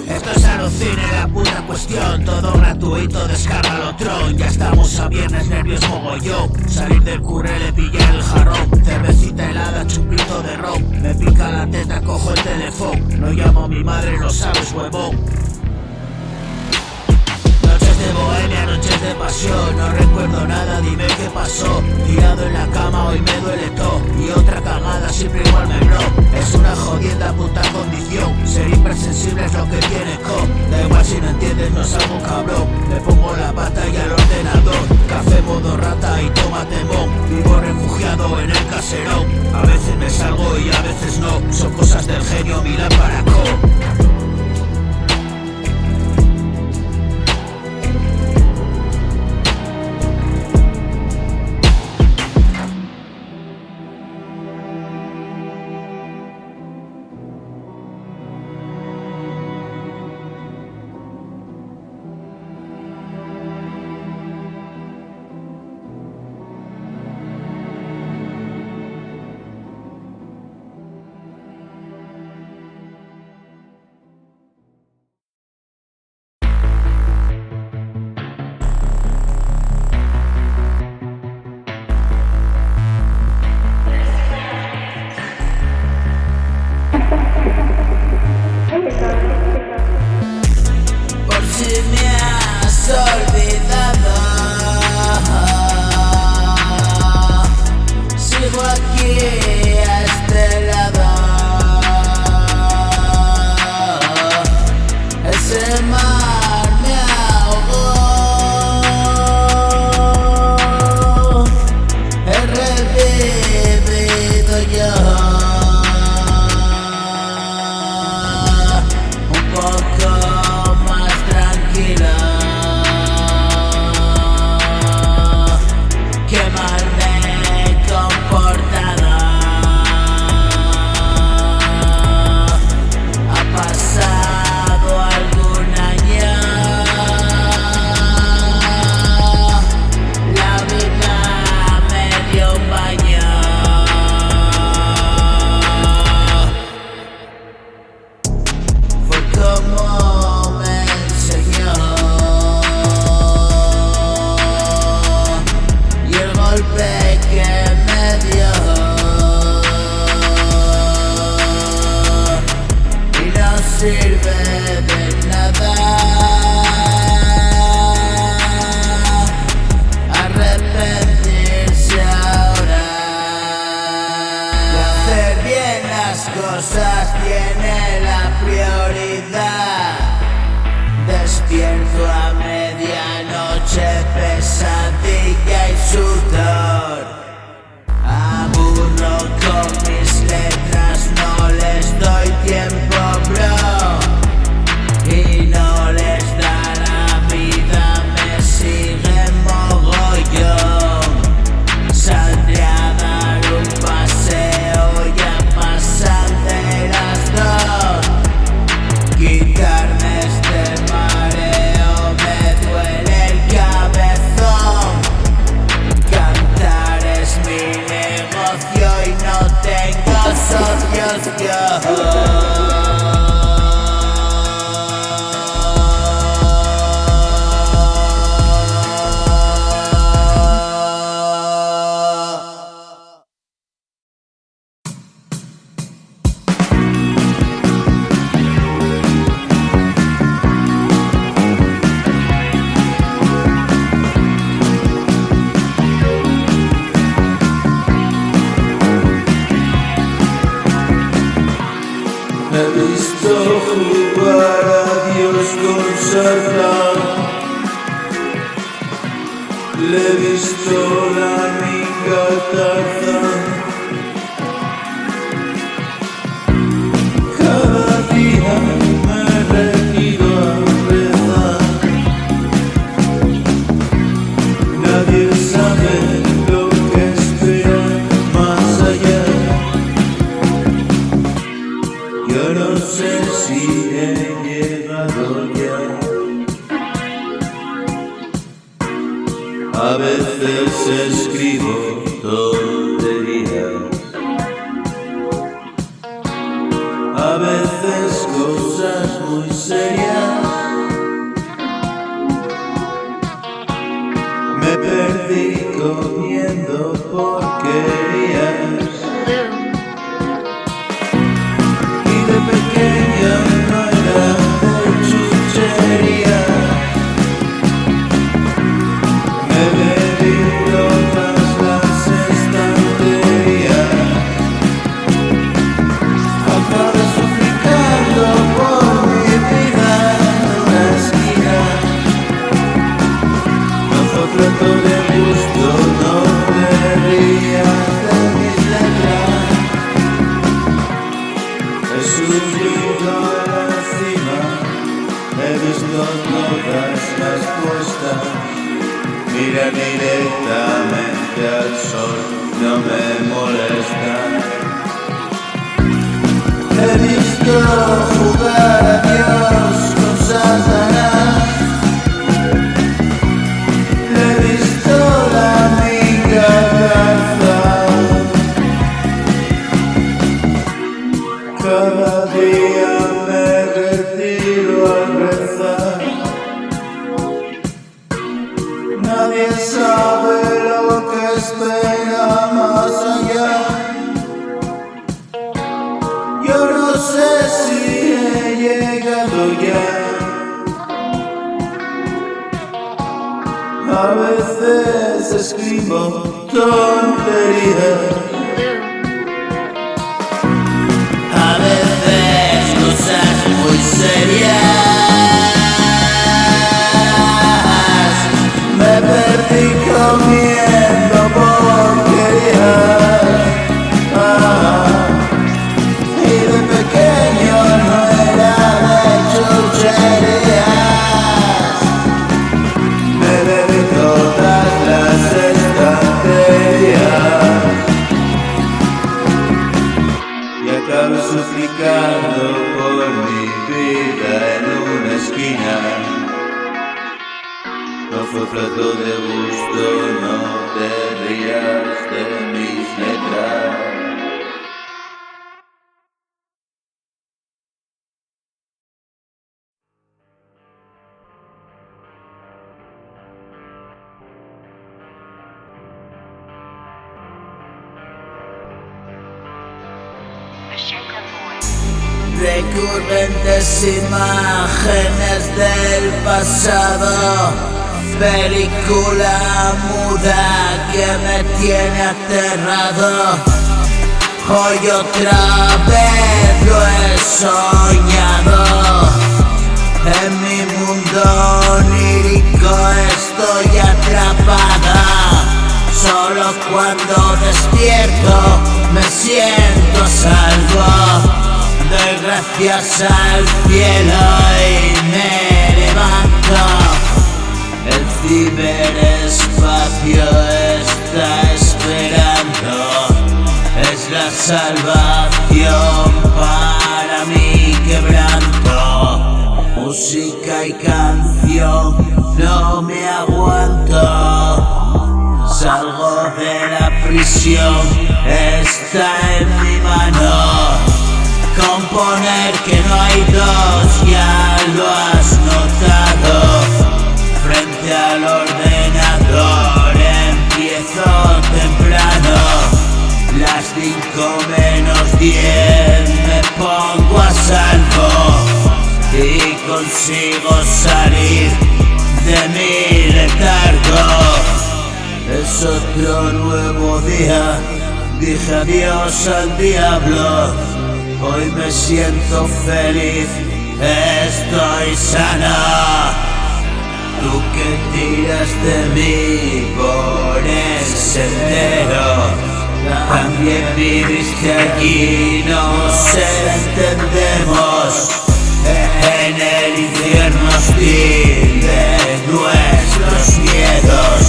Esto es alucine, la puta cuestión. Todo gratuito, descárgalo Tron. Ya estamos a viernes, nervios mogollón. Salir del currele, pillar el jarrón. Cervecita helada, chupito de ron. Me pica la teta, cojo el teléfono. No llamo a mi madre, lo sabes, huevón. Noches de bohemia, noches de pasión. No recuerdo nada, dime qué pasó. Tirado en la cama, hoy me duele todo. Y otra cagada, siempre igual me bro. Es una joda. jodienda puta condición. Ser hipersensible es lo que tiene da igual si no entiendes, no salgo cabrón. Le pongo la pantalla al ordenador, café modo rata y toma temón. Vivo refugiado en el caserón. A veces me salgo y a veces no. Son cosas del genio, mi lámpara Por si me has olvidado, sigo aquí a este lado. Ese mar me ahogó, he revivido yo. Como me enseñó, y el golpe que me dio, y no sirve de nada arrepentirse ahora. Y hacer bien las cosas tiene la prioridad. Despierto a medianoche, pesadilla y sudor. Aburro con mis letras, no les doy tiempo, bro. Y no les da la vida, me sigue mogollón. Saldré a dar un paseo, ya pasan de las 2. Quitarme este mareo, me duele el cabezón. Cantar es mi negocio y no tengo socios yo. He visto jugar a Dios con Satán, le he visto la minga al Tarzán. Cada día me retiro a rezar, nadie sabe lo que espera más allá. Yo no sé si he llegado ya. A veces escribo tonterías, a veces cosas muy serias. Me perdí comiendo porquerías. Y de pequeño no era de chuchería. Me bebí todas las estanterías. Mirar directamente al sol no me molesta. He visto jugar a Dios con Satanás. Le he visto la miga calzar. Cada día me retiro al rezar. Nadie sabe lo que espera más allá. Yo no sé si he llegado ya. A veces escribo tonterías. A veces cosas muy serias. Me perdí comiendo porquerías. Y de pequeño no era de chucherías. Me bebí todas las estanterías y acabé suplicando por mi vida en una esquina. No fue plato de gusto, no te rías de mis letras. Recurrentes imágenes del pasado, película muda que me tiene aterrado. Hoy otra vez lo he soñado. En mi mundo onírico estoy atrapada. Solo cuando despierto me siento a salvo. Doy gracias al cielo y me levanto. El ciberespacio está esperando. Es la salvación para mi quebranto. Música y canción, no me aguanto. Salgo de la prisión, está en mi mano. Componer que no hay dos, ya lo has notado. Frente al ordenador empiezo temprano. Las 5:10 me pongo a salvo y consigo salir de mi letargo. Es otro nuevo día, dije adiós al diablo. Hoy me siento feliz, estoy sana. Tú que tiras de mí por ese sendero, también viviste allí, nos entendemos. En el infierno hostil de nuestros miedos,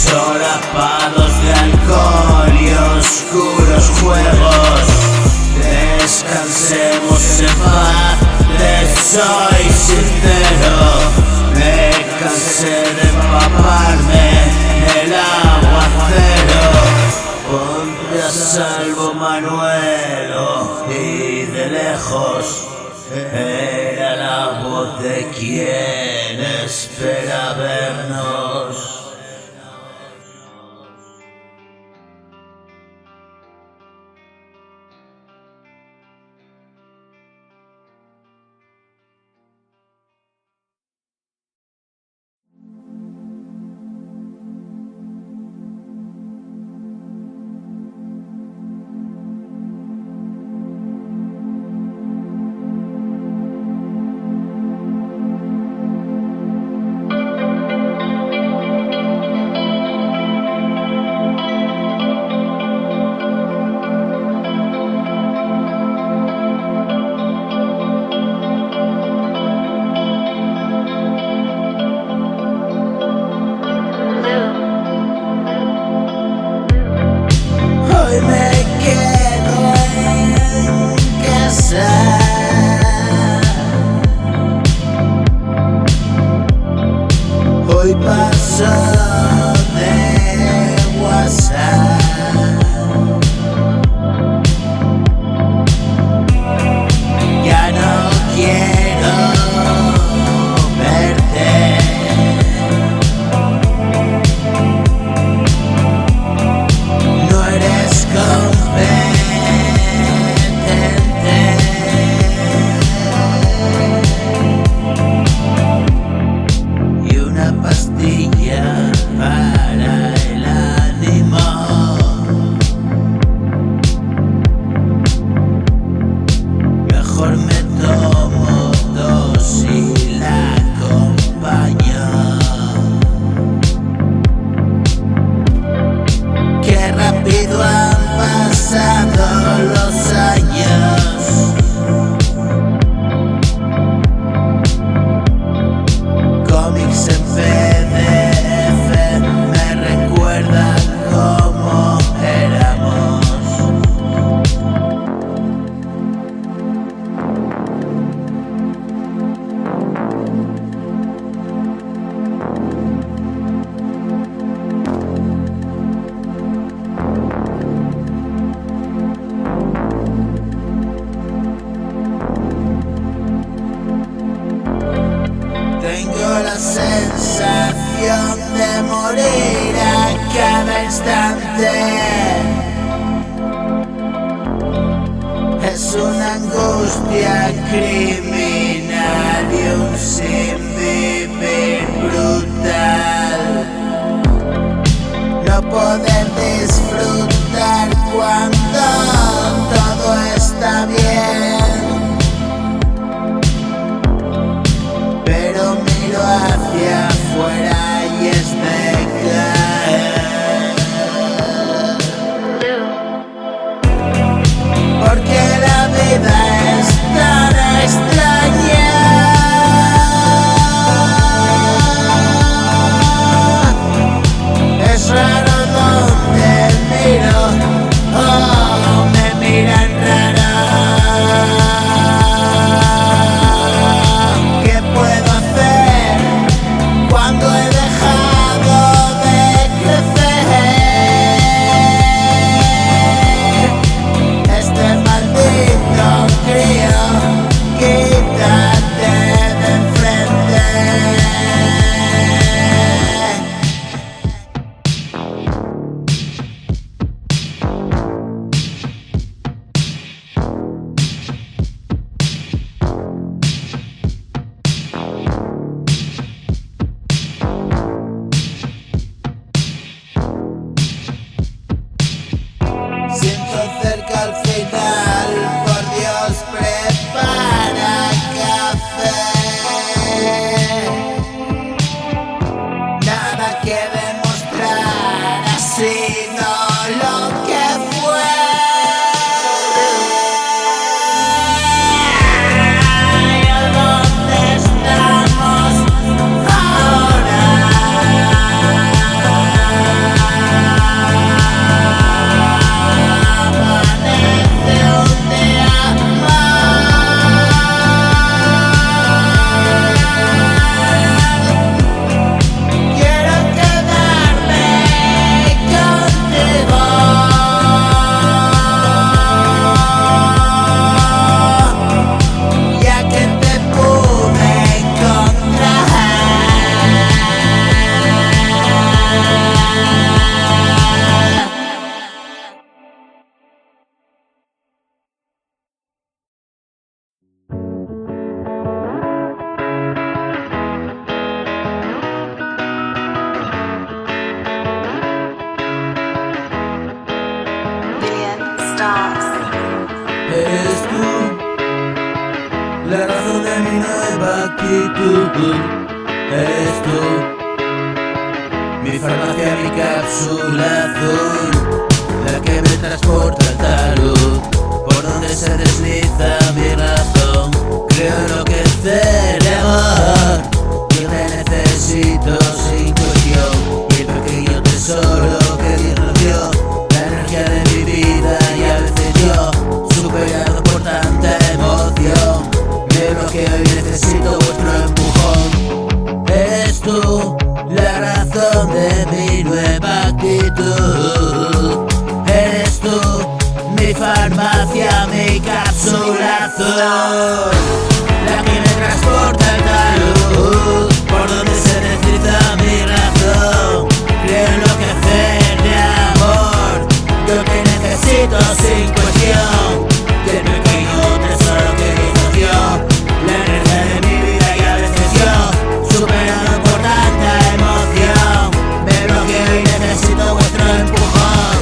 solapados de alcohol y oscuros juegos. Descansemos en paz, te soy sincero. Me cansé de empaparme en el aguacero. Ponte a salvo, Manuelo, y de lejos era la voz de quien espera vernos. una angustia criminal y un sinvivir brutal. No poder disfrutar cuando todo está bien, pero miro hacia afuera y es de caer. Porque la vida es tan extraña. Es raro donde miro, oh, me miran raro. ¿Qué puedo hacer cuando he dejado de crecer? Este maldito crío, quítate de enfrente. Siento cerca al final, por Dios prepara café. Nada que demostrar, ha sido lo que fue. ¿Y dónde estamos ahora? Amanece un día más. Quiero quedarme contigo, ya que te pude encontrar. Billion stars. Eres tú la razón de mi nueva actitud. Eres tú mi farmacia, mi cápsula azul, la que me transporta al talud, por donde se desliza mi razón. Creo enloquecer de amor, yo te necesito sin cuestión. Mi pequeño tesoro que Dios nos dio, la energía de mi vida, y a veces yo, superado por tanta emoción, me bloqueo y necesito vuestro empujón. Eres tú la razón de mi nueva actitud. Eres tú mi farmacia, mi cápsula azul, la que me transporta al talud, por donde se desliza mi razón. Creo enloquecer de amor, yo te necesito sin cuestión. Y el pequeño tesoro que Dios nos dio, la energía de mi vida, y a veces yo, superado por tanta emoción, me bloqueo y necesito vuestro empujón.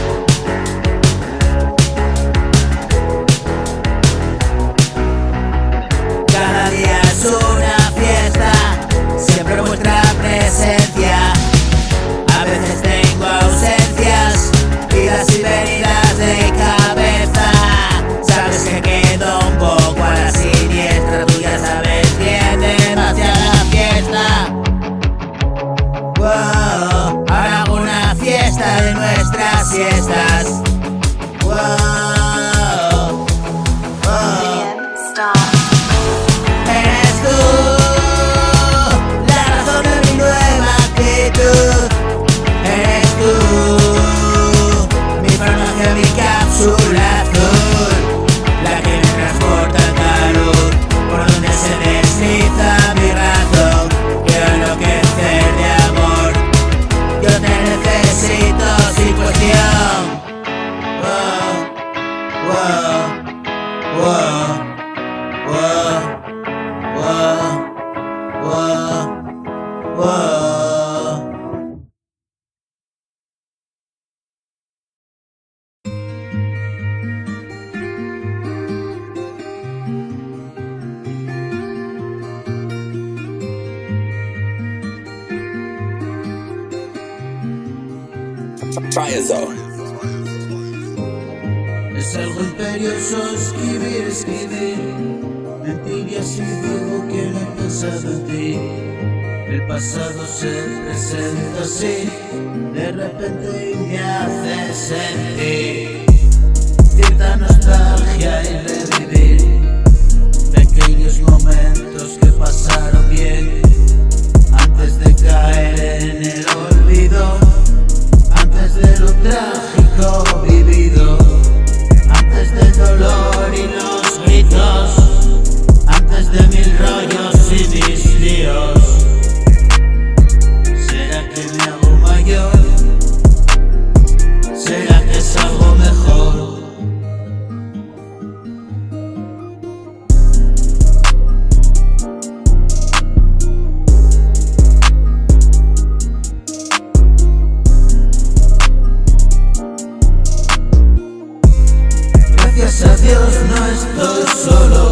Fire zone. Es algo imperioso escribir, mentir y así digo que no he pensado en ti. El pasado se presenta así, de repente y me hace sentir cierta nostalgia y revivir pequeños momentos que pasaron bien antes de caer en el olvido, antes de lo trágico vivido, antes del dolor y los gritos, antes de mil rollos y mis líos. ¿Será que me hago mayor? ¿Será que es algo mejor? Gracias a Dios no estoy solo,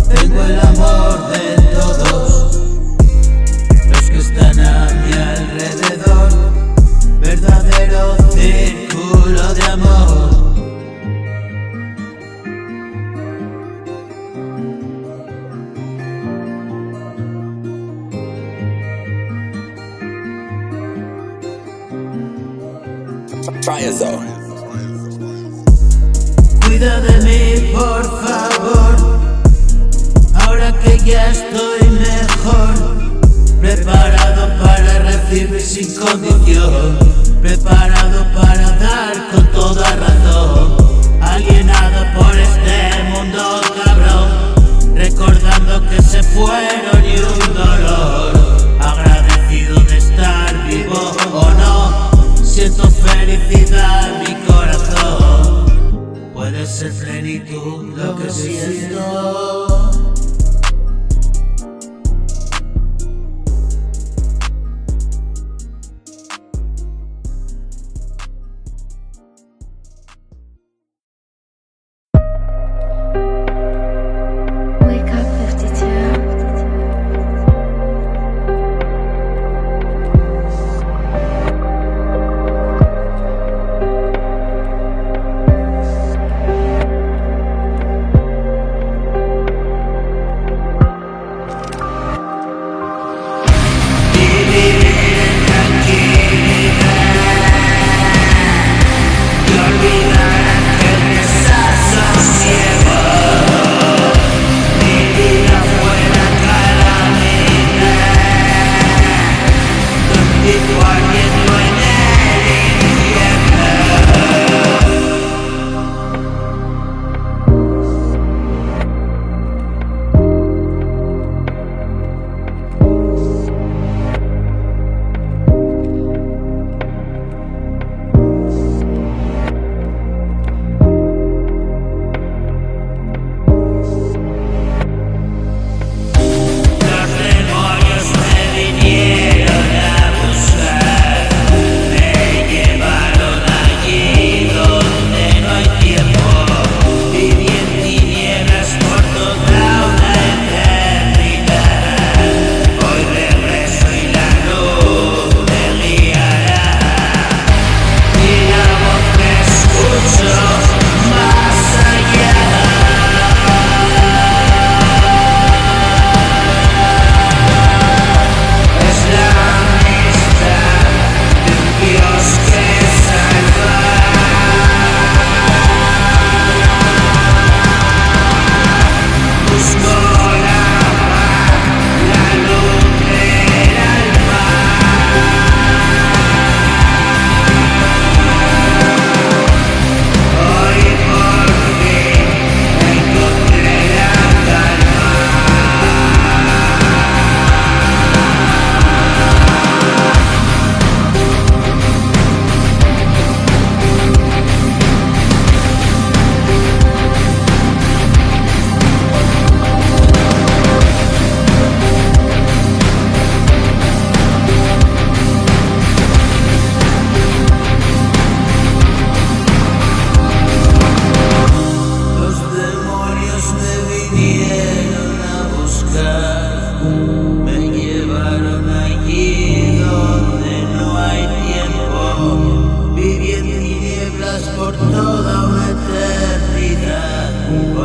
tengo el amor de todos los que están a mi alrededor, verdadero círculo de amor. Fire zone. Cuida de mí, por favor, ahora que ya estoy mejor, preparado para recibir sin condición, preparado para dar con toda razón, alienado por este mundo cabrón, recordando que se fueron y un dolor, agradecido de estar vivo o no, siento felicidad en mi corazón. Puede ser plenitud lo que siento. Wake up 52.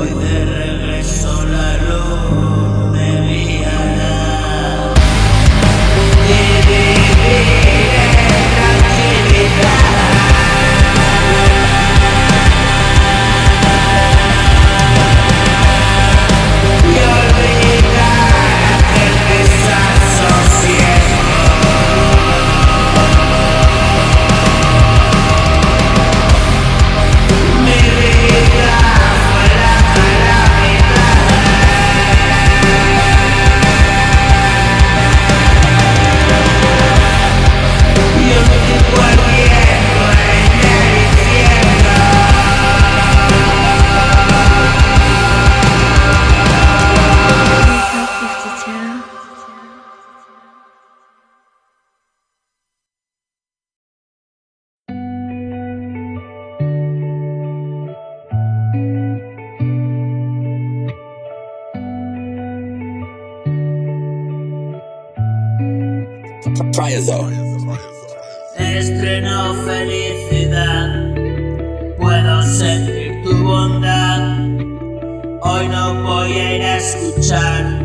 Hoy de regreso la luz me guiará y viviré en tranquilidad. Y olvidar aquel desasosiego. Mi vida fue la calamidad. Y un tipo ardiendo en el infierno. Wake Up 52. Triazone. Estreno felicidad, puedo sentir tu bondad. Hoy no voy a ir a escuchar,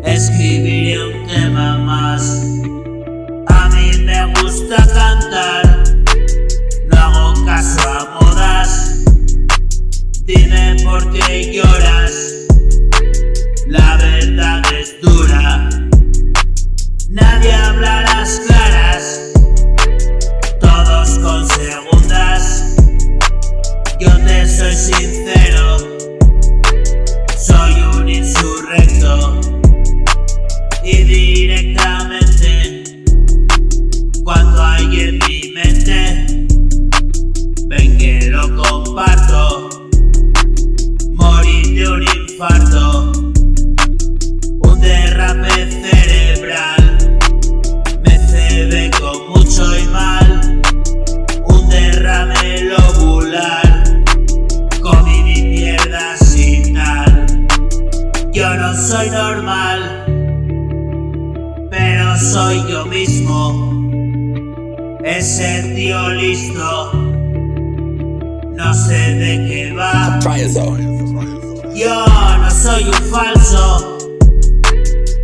escribiré un tema más. A mí me gusta cantar, no hago caso a modas. Dime por qué lloras, la verdad es dura. Nadie habla las claras, todos con segundas. Yo te soy sincero, soy un insurrecto. Y directamente, cuando hay en mi mente, ven que lo comparto. Morir de un infarto, un derrame cerebral. Me cebé con mucho y mal, un derrame lobular. Comí mi mierda sin tal. Yo no soy normal, pero soy yo mismo. Ese tío listo, no sé de qué va. Triazone. Yo no soy un falso,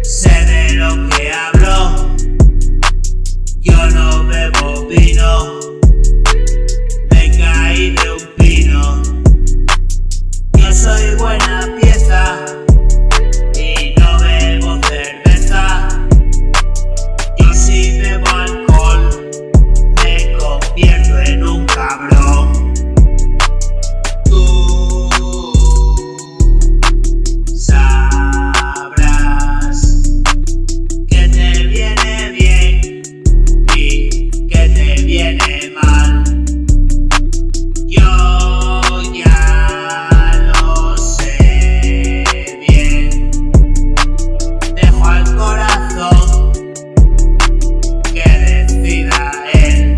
sé de lo que hablo. Yo no bebo vino, me caí de un pino. Yo soy buena pieza y no bebo cerveza. Yo si bebo alcohol me convierto en un cabrón. Tú sabrás que te viene bien y que te viene mal. Yo ya lo sé bien. Dejo al corazón que decida él.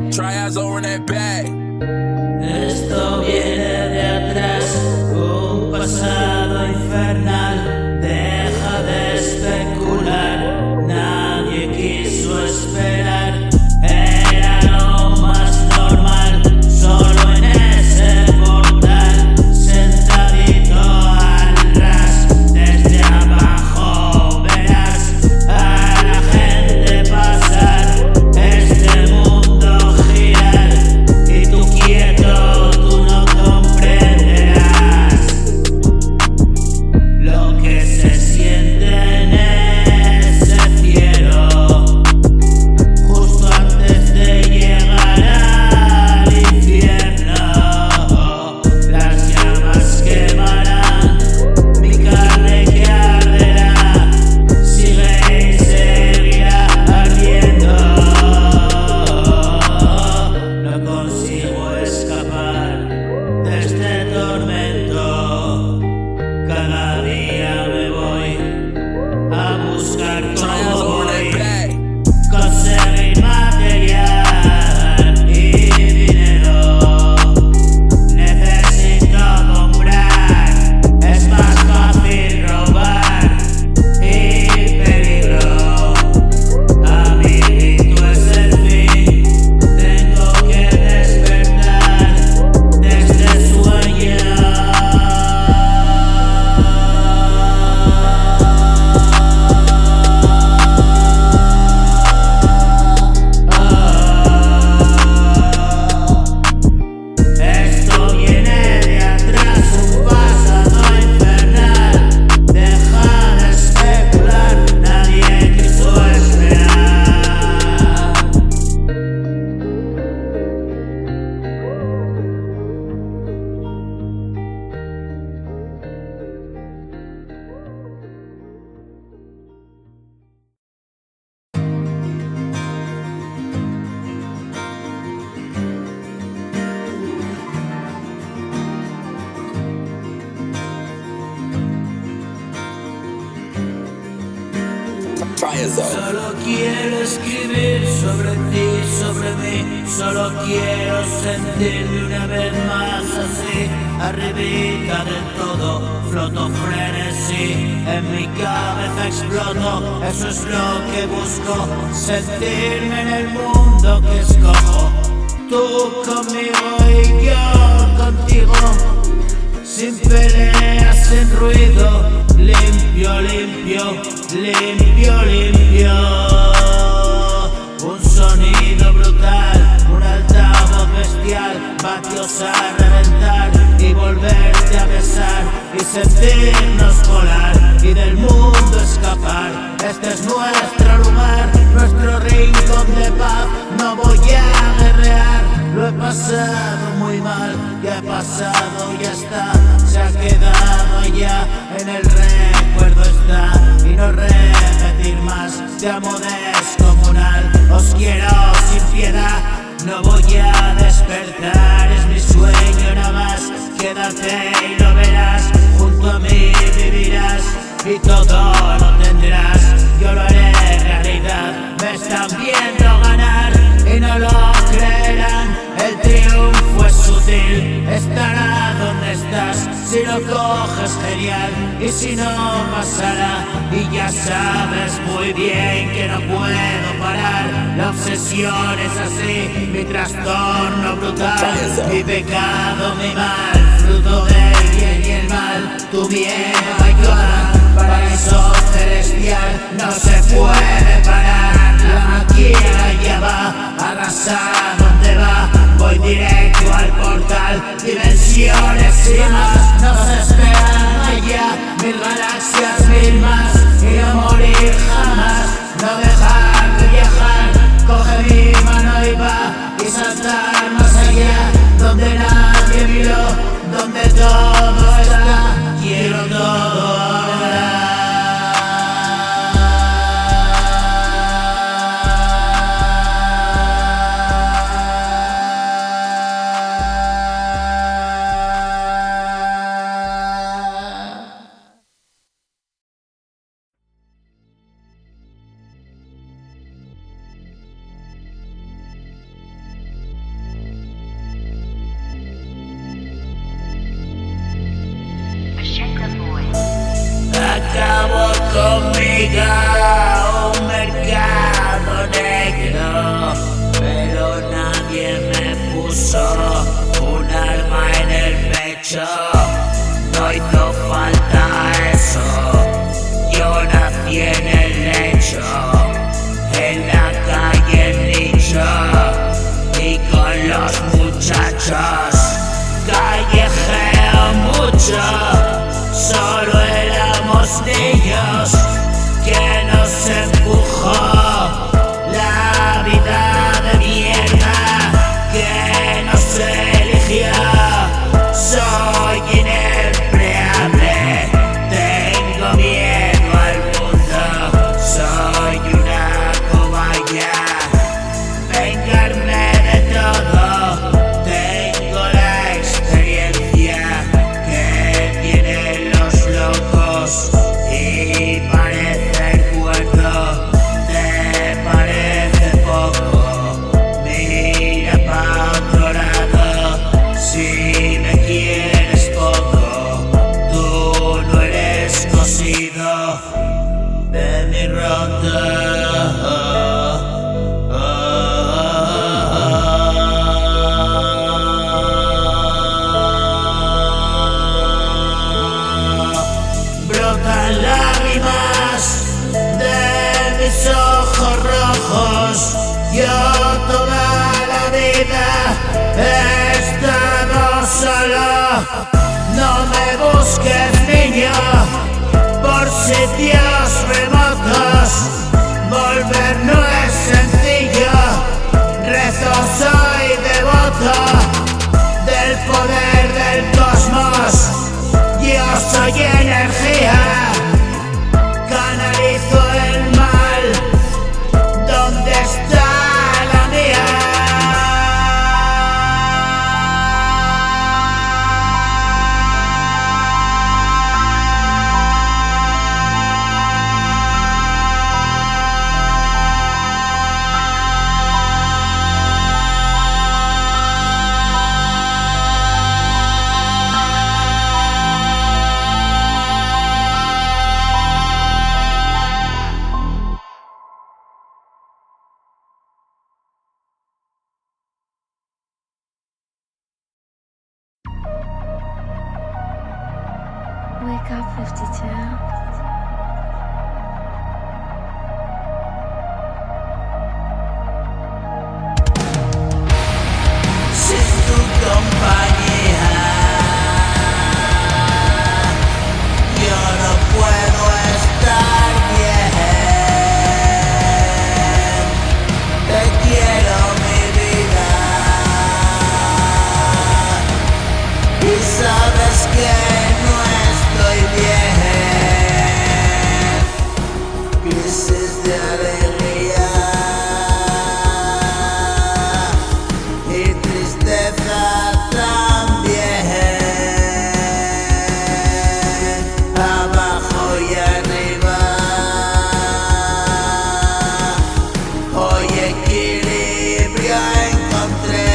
Triazone in that bag. Esto viene de atrás, un pasado infernal. Deja de especular, nadie quiso esperar. Era lo más normal, solo en ese portal, sentadito al ras. Desde abajo verás a la gente pasar, este mundo girar, y tú quieto, tú no comprenderás. buscar Trials todo over that hoy, bag. conseguir material y dinero. Necesito comprar, es más fácil robar y peligro. Amiguito es el fin, tengo que despertar de este sueño. Esto viene de atrás, un pasado infernal. Deja de especular, nadie quiso esperar. Trials over. Solo quiero escribir sobre ti, sobre mí. Solo quiero sentir de una vez más así. Arribita del todo, floto frenesí. En mi cabeza exploto, eso es lo que busco. Sentirme en el mundo que escojo. Tú conmigo y yo contigo. Sin peleas, sin ruido, limpio, limpio, limpio, limpio. Un sonido brutal, un altavoz bestial, vatios a reventar y volverte a besar y sentirnos volar y del mundo escapar. Este es nuestro lugar, nuestro rincón de paz. No voy a guerrear, lo he pasado muy mal, ya he pasado, ya está, se ha quedado ya, en el recuerdo está, y no repetir más, te amo descomunal, os quiero sin piedad, no voy a despertar, es mi sueño nada más, quédate y lo verás, junto a mí vivirás, y todo lo tendrás, yo lo haré realidad, me están viendo ganar, y no lo creerán, el triunfo es sutil, estará donde estás, si lo coges genial, y si no pasará, y ya sabes muy bien que no puedo parar, la obsesión es así, mi trastorno brutal, mi pecado, mi mal, fruto del bien y el mal, tu miedo ayuda, paraíso celestial, no se puede parar, la máquina ya va, arrasa donde va, voy directo al portal, dimensiones y más, nos esperan allá, mil galaxias, mil más, y no morir jamás, no dejar de viajar, coge mi mano y va, y saltar más allá, donde nadie miró, donde todo está, quiero todo ahora. Acabo conmigo un mercado negro, pero nadie me puso un arma en el pecho. No hizo falta eso, yo nací en el lecho, en la calle el nicho, y con los muchachos callejeo mucho. Solo éramos niños que nos empujó la vida de mierda que nos eligió. Soy inempleable, tengo miedo al mundo, soy Yo toda la vida he estado solo. No me busques, niño, por sitios remotos. Volver no es sencillo. Rezo, soy devoto del poder del cosmos. Yo soy energía, canalizo el mal. ¿Dónde está la mía? Wake up 52. Sin tu compañía yo no puedo estar bien. Te quiero, mi vida, y sabes que no estoy bien. Crisis de alegría y tristeza también. Abajo y arriba, hoy equilibrio encontré.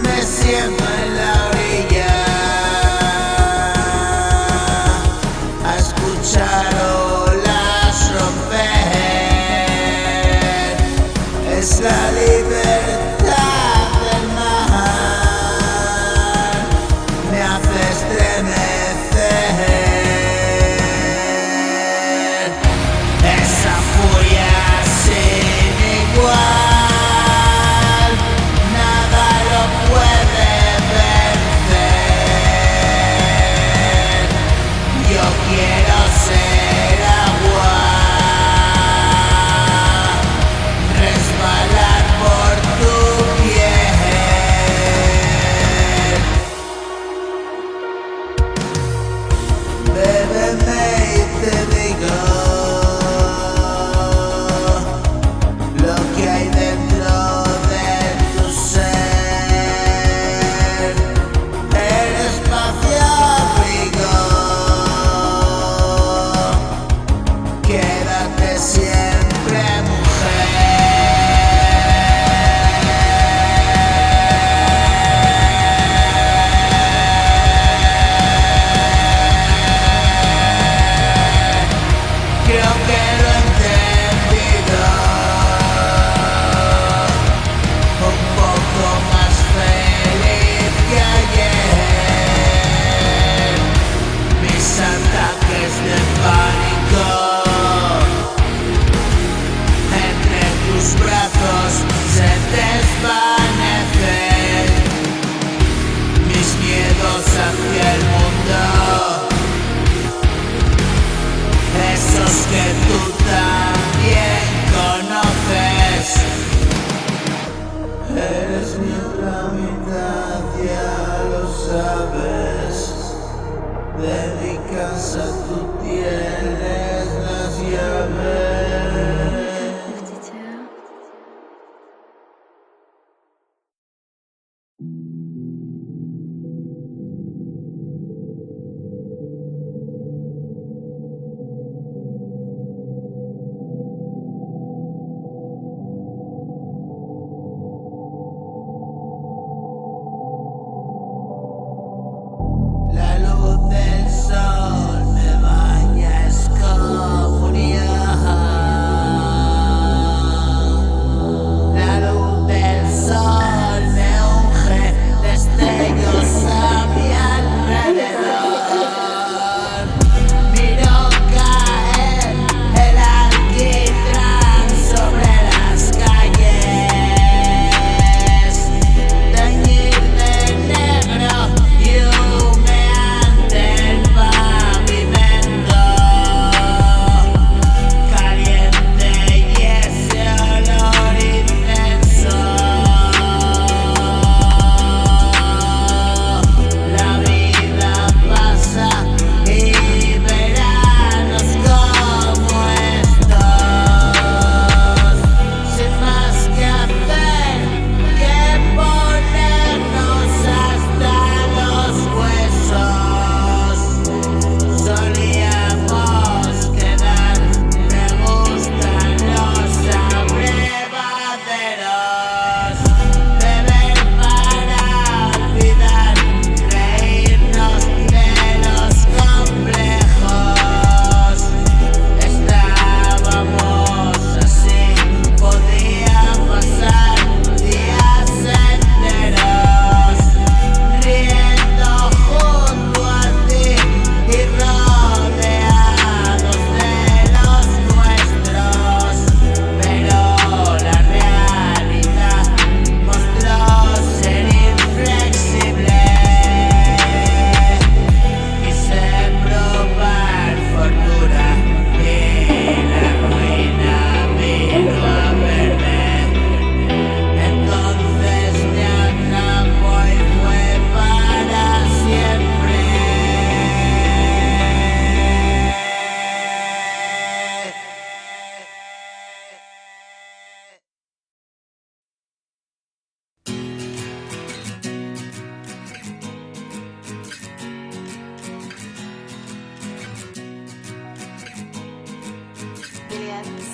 Me siento en la orilla a escuchar olas romper. Es la libertad del mar, me hace estremecer. Esa furia sin igual, nada lo puede vencer. Yo quiero ser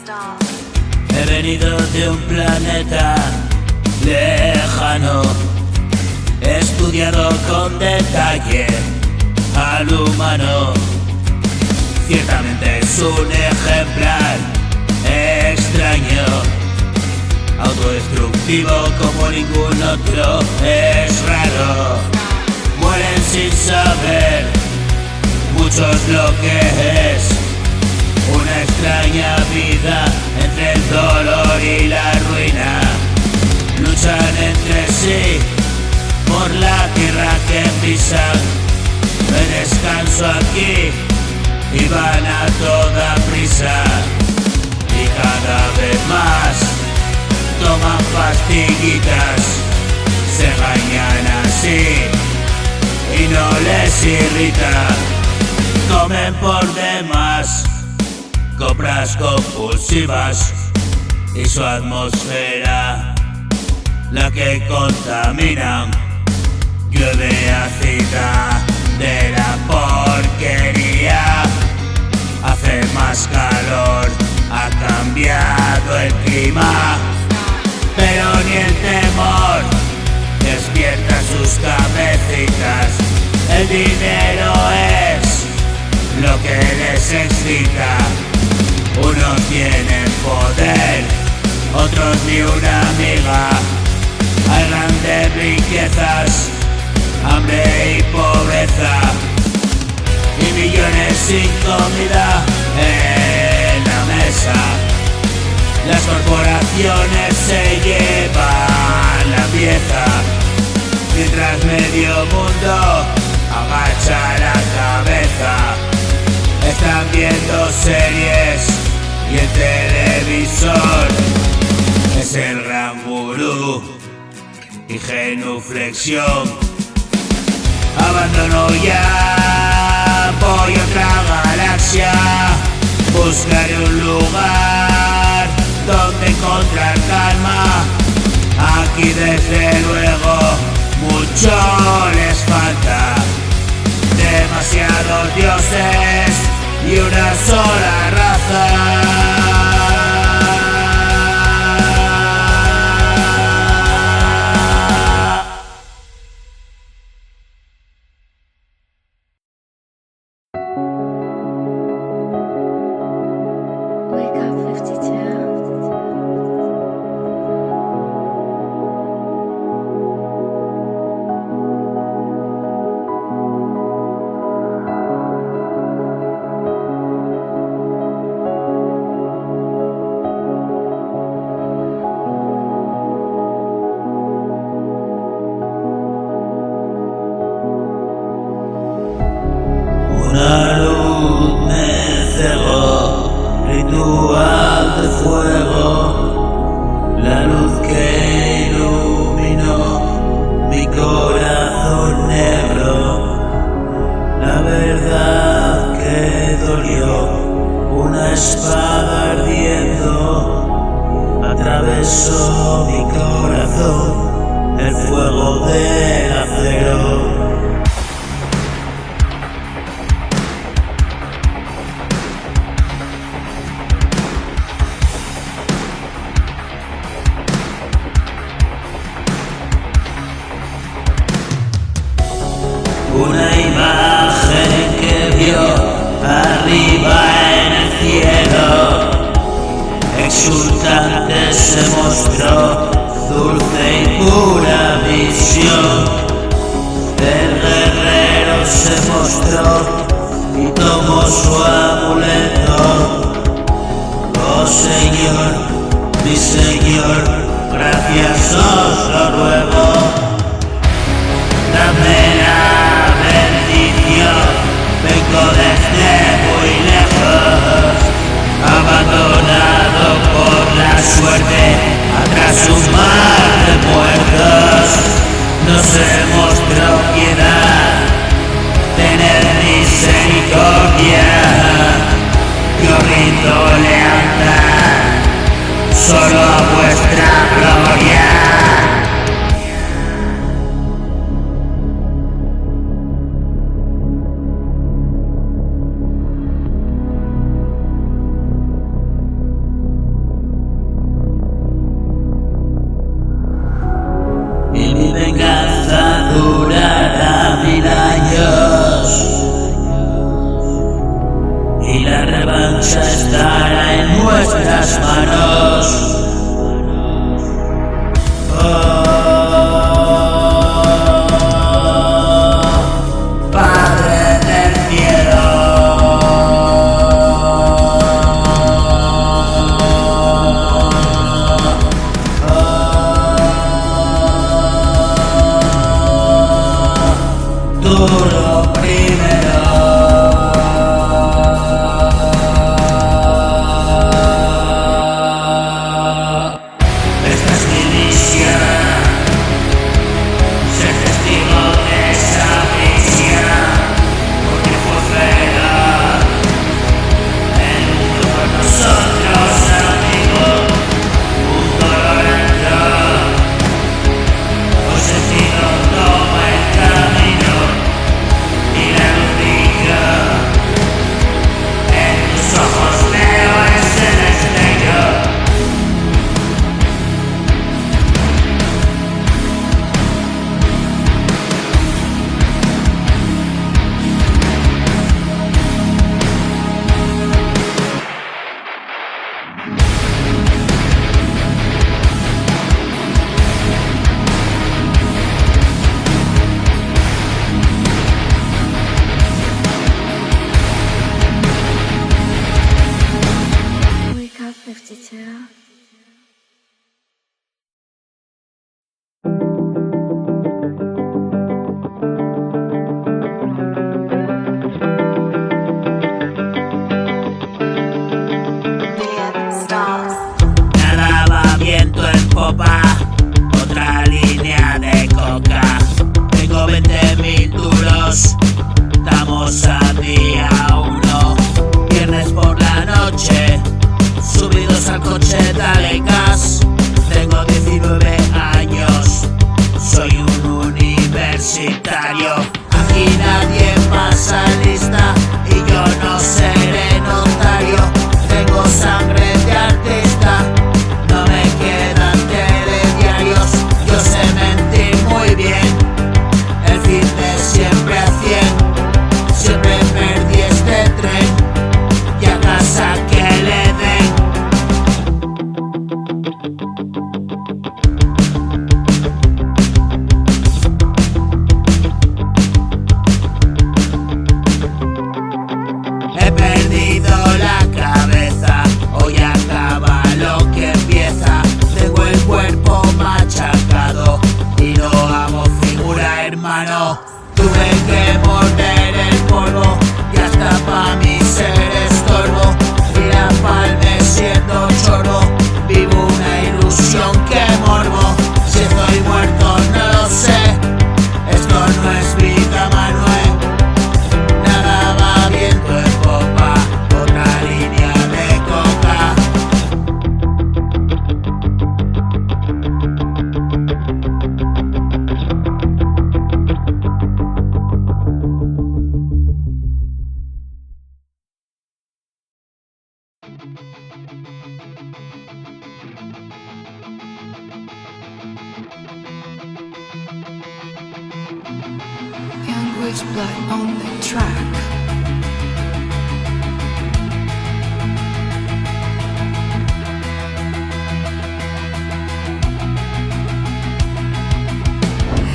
He venido de un planeta lejano, he estudiado con detalle al humano. Ciertamente es un ejemplar extraño, autodestructivo como ningún otro, es raro. Mueren sin saber muchos lo que es una extraña vida entre el dolor y la ruina. Luchan entre sí por la tierra que pisan. No hay descanso aquí y van a toda prisa. Y cada vez más toman pastillitas, se bañan así y no les irrita. Comen por demás, compras compulsivas y su atmósfera la que contaminan. Llueve ácida de la porquería, hace más calor, ha cambiado el clima, pero ni el temor despierta sus cabecitas. El dinero es lo que les excita. Unos tienen poder, otros ni una miga. Hay grandes riquezas, hambre y pobreza, y millones sin comida en la mesa. Las corporaciones se llevan la pieza, mientras medio mundo agacha la cabeza. Están viendo series y el televisor es el gran gurú y genuflexión. Abandono ya, voy a otra galaxia, buscaré un lugar donde encontrar calma. Aquí desde luego mucho les falta, demasiados dioses y una sola raza. Wake up 52. Una luz me cegó, ritual de fuego, la luz que iluminó mi corazón negro. La verdad que dolió, una espada ardiendo atravesó mi corazón, el fuego del acero. Una imagen que vio arriba en el cielo, exultante se mostró, dulce y pura visión. El guerrero se mostró y tomó su amuleto. Oh Señor, mi Señor, gracias os lo ruego. Dame la bendición, vengo desde muy lejos, abandonado por la suerte, atrás un mar de muertos. No se mostró piedad, tener misericordia, yo rindo lealtad, solo a vuestra gloria. revancha estará en nuestras manos. Padre del cielo, duro primero. Esta es mi misión, ser testigo de esa misión, porque fue feroz el mundo por nosotros, amigo, un dolor entró, hoy sentido toma el camino y la luz brilla, en tus ojos veo ese destello. Wake up 52. Nadaba viento en popa, otra línea de coca. Tengo 20.000 duros, estamos a día 1. Viernes por la noche, subidos al coche, dale gas. Tengo 19 años, soy un universitario. Aquí nadie pasa lista y yo no seré notario. Tengo sangre de artista, no me quedan telediarios. Yo sé mentir muy bien, el fin de siempre a 100. Siempre perdí este tren y a casa que le den. He perdido la cabeza, hoy acaba lo que empieza. Tengo el cuerpo machacado y no hago figura, hermano. Tuve que morder el polvo y hasta pa' mí ser estorbo. Y la palme siendo chorbo, vivo una ilusión que morbo. Si estoy muerto no lo sé, esto no es vida, Manuel. Nadaba viento en popa, otra línea de coca. Young Witch Blood on the track.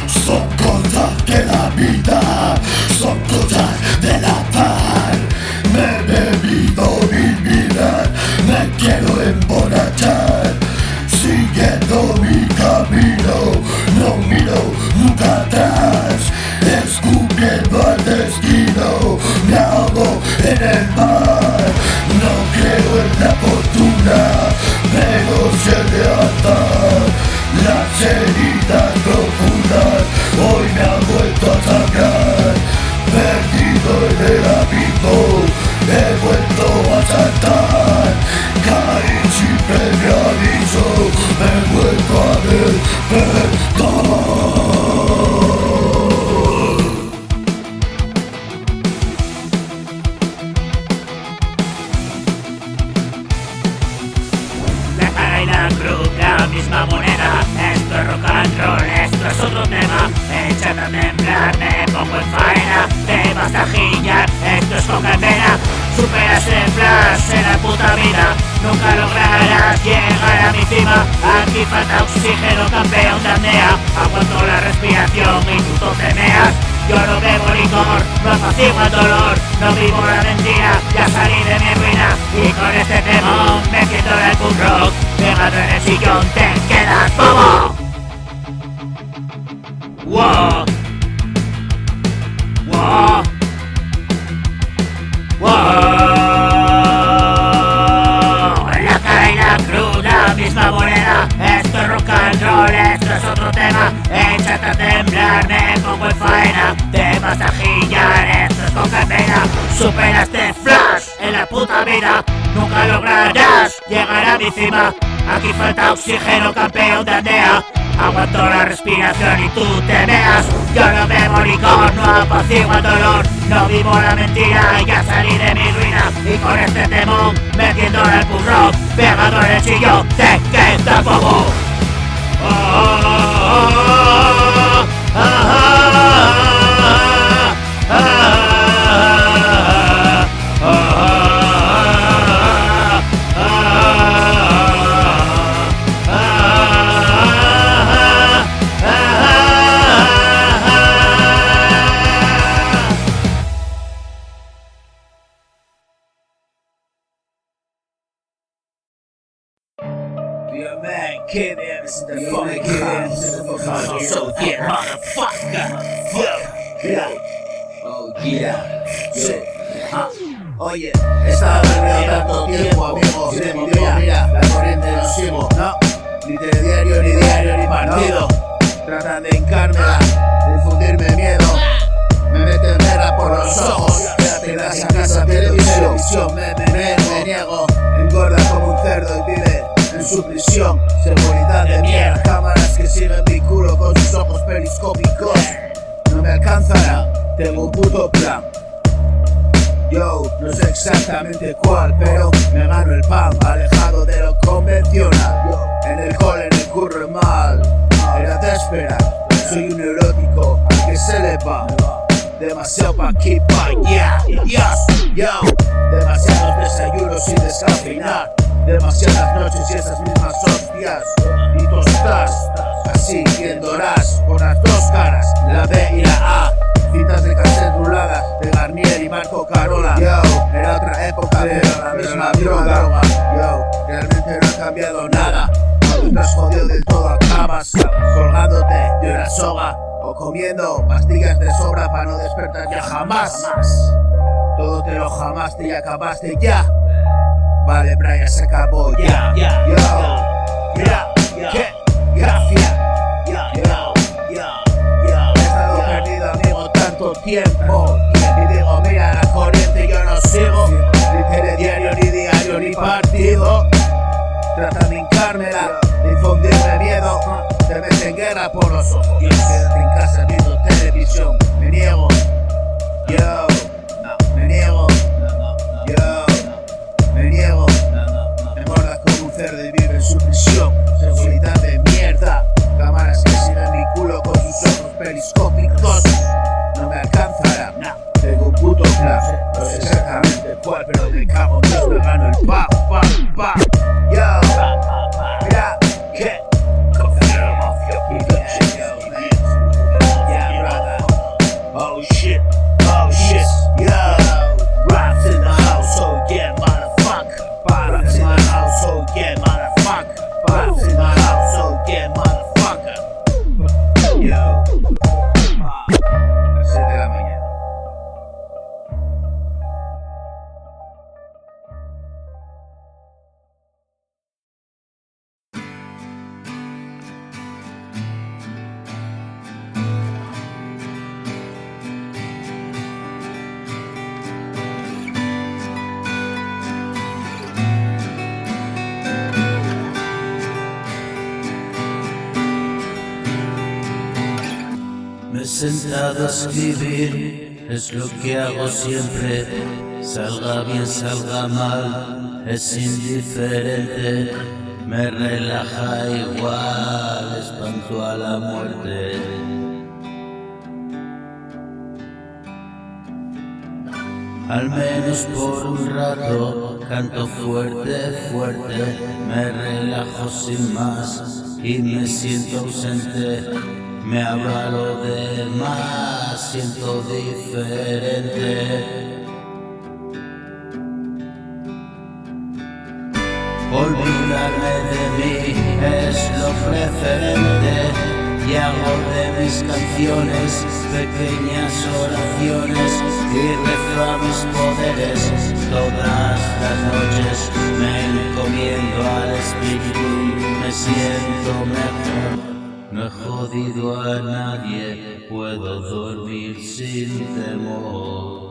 Son cosas de la vida, son cosas de la paz. Me he bebido mi vida, me quiero emborrachar. Siguiendo mi camino, no miro nunca atrás. Escupiendo al destino, me ahogo en el mar. No creo en la fortuna, pero sé lealtad. Las heridas profundas hoy me han vuelto a sangrar. Perdido en el abismo, he vuelto a saltar. Caí sin previo aviso, me vuelvo a despertar. La cara y la cruz, la misma moneda. Esto es rock and roll, esto es otro tema. Échate a temblar, me pongo en faena. Te vas a gillar, esto es coca en vena. superas el flash en la puta vida. Nunca lograrás llegar a mi cima. Aquí falta oxígeno, campeón de apnea. Aguanto la respiración y tú totemeas. Yo no bebo licor, no apacigua el dolor, no vivo la mentira, ya salí de mi ruina. Y con este temón me quito el punk rock. Pegado en el sillón te quedas bobo. Wow. Wow. Wow. La cara y la cruda, misma moneda. Esto es rock and roll, esto es otro tema. Échate a temblar, me pongo en faena. Te vas a gillar, esto es coca en vena. Superaste flash en la puta vida. Nunca lograrás llegar a mi cima. Aquí falta oxígeno, campeón de aldea. Aguanto la respiración y tú te meas. Yo no bebo licor, no apacigua el dolor, no vivo la mentira, ya salí de mi ruina. Y con este temón, metiendo en el punk rock, pegado en el sillón, te quedas bobo. Yo man, Kid Evans in the fucking house. So yeah, motherfucker. Yeah. Oh yeah. Oye, estaba perdido tanto tiempo, amigo. Mira, la corriente no sigo. No, ni telediario, ni diario, ni partido. Tratan de hincármela, de infundirme miedo. Me meten guerra por los ojos. Quédate en esa casa, televisión. Me niego. Engorda como un cerdo y vive en su prisión. Seguridad de mierda. Cámaras que siguen mi culo con sus ojos periscópicos. No me alcanzará, tengo un puto plan. Yo, no sé exactamente cuál, pero me gano el pan, alejado de lo convencional. En el cole, en el curro mal, era de esperar. Soy un neurótico al que se le va. Demasiado pa' aquí, pa' allá. Yo, demasiados desayunos sin descafeinar. Demasiadas noches y esas mismas hostias. Y tú estás así viéndolas por las dos caras, la B y la A. Citas de cassette ruladas de Garnier y Marco Carola. Yo, era otra época, pero la misma droga. Yo, realmente no ha cambiado nada. Cuando estás jodido del todo acabas colgándote de una soga o comiendo pastillas de sobra para no despertar ya jamás. Todo te lo jamaste y acabaste ya. Vale, Brian, se acabó ya. Yo, mira, ¿qué? Gracias. He estado perdido, amigo, tanto tiempo. Y digo, mira la corriente, yo no sigo. Ni telediario, ni diario, ni partido. Tratan de hincármela, de infundirme miedo. Te meten guerra por los ojos. Quédate en casa viendo televisión. Me niego. Yo, me niego. Yo, me niego. Me morda como un cerdo y vive en su prisión. Seguridad de mierda. Cámaras que siguen mi culo con sus ojos periscópicos. No me alcanzará. Tengo un puto plan. No sé exactamente cuál, pero me cago en Dios, me gano el pa. Yo, mira, ¿qué? Oh shit, yo. Raps in the house, oh yeah, motherfucker. Raps in the house, oh yeah, motherfucker. Raps in the house, oh yeah, motherfucker. Yo. 7 de la mañana. Me he sentado a escribir, es lo que hago siempre. Salga bien, salga mal, es indiferente. Me relaja igual, espanto a la muerte. Al menos por un rato canto fuerte, fuerte, me relajo sin más y me siento ausente. Me abro a lo demás, siento diferente. Olvidarme de mí es lo preferente y hago de mis canciones pequeñas oraciones y rezo a mis poderes. Todas las noches me encomiendo al espíritu y me siento mejor. No he jodido a nadie, puedo dormir sin temor.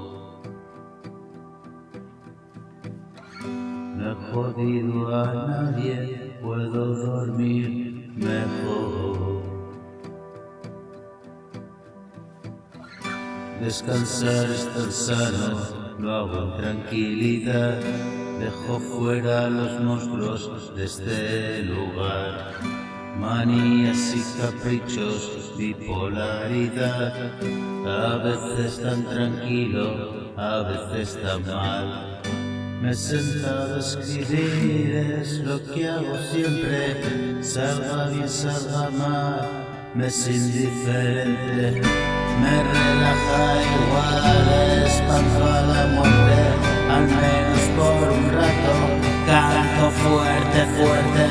No he jodido a nadie, puedo dormir mejor. Descansar es tan sano, lo hago en tranquilidad. Dejo fuera los monstruos de este lugar. Manías y caprichos, bipolaridad. A veces tan tranquilo, a veces tan mal. Me he sentado a escribir, es lo que hago siempre. Salga bien, salga mal, me es indiferente. Me relaja igual, espanto a la muerte. Al menos por un rato, canto fuerte, fuerte.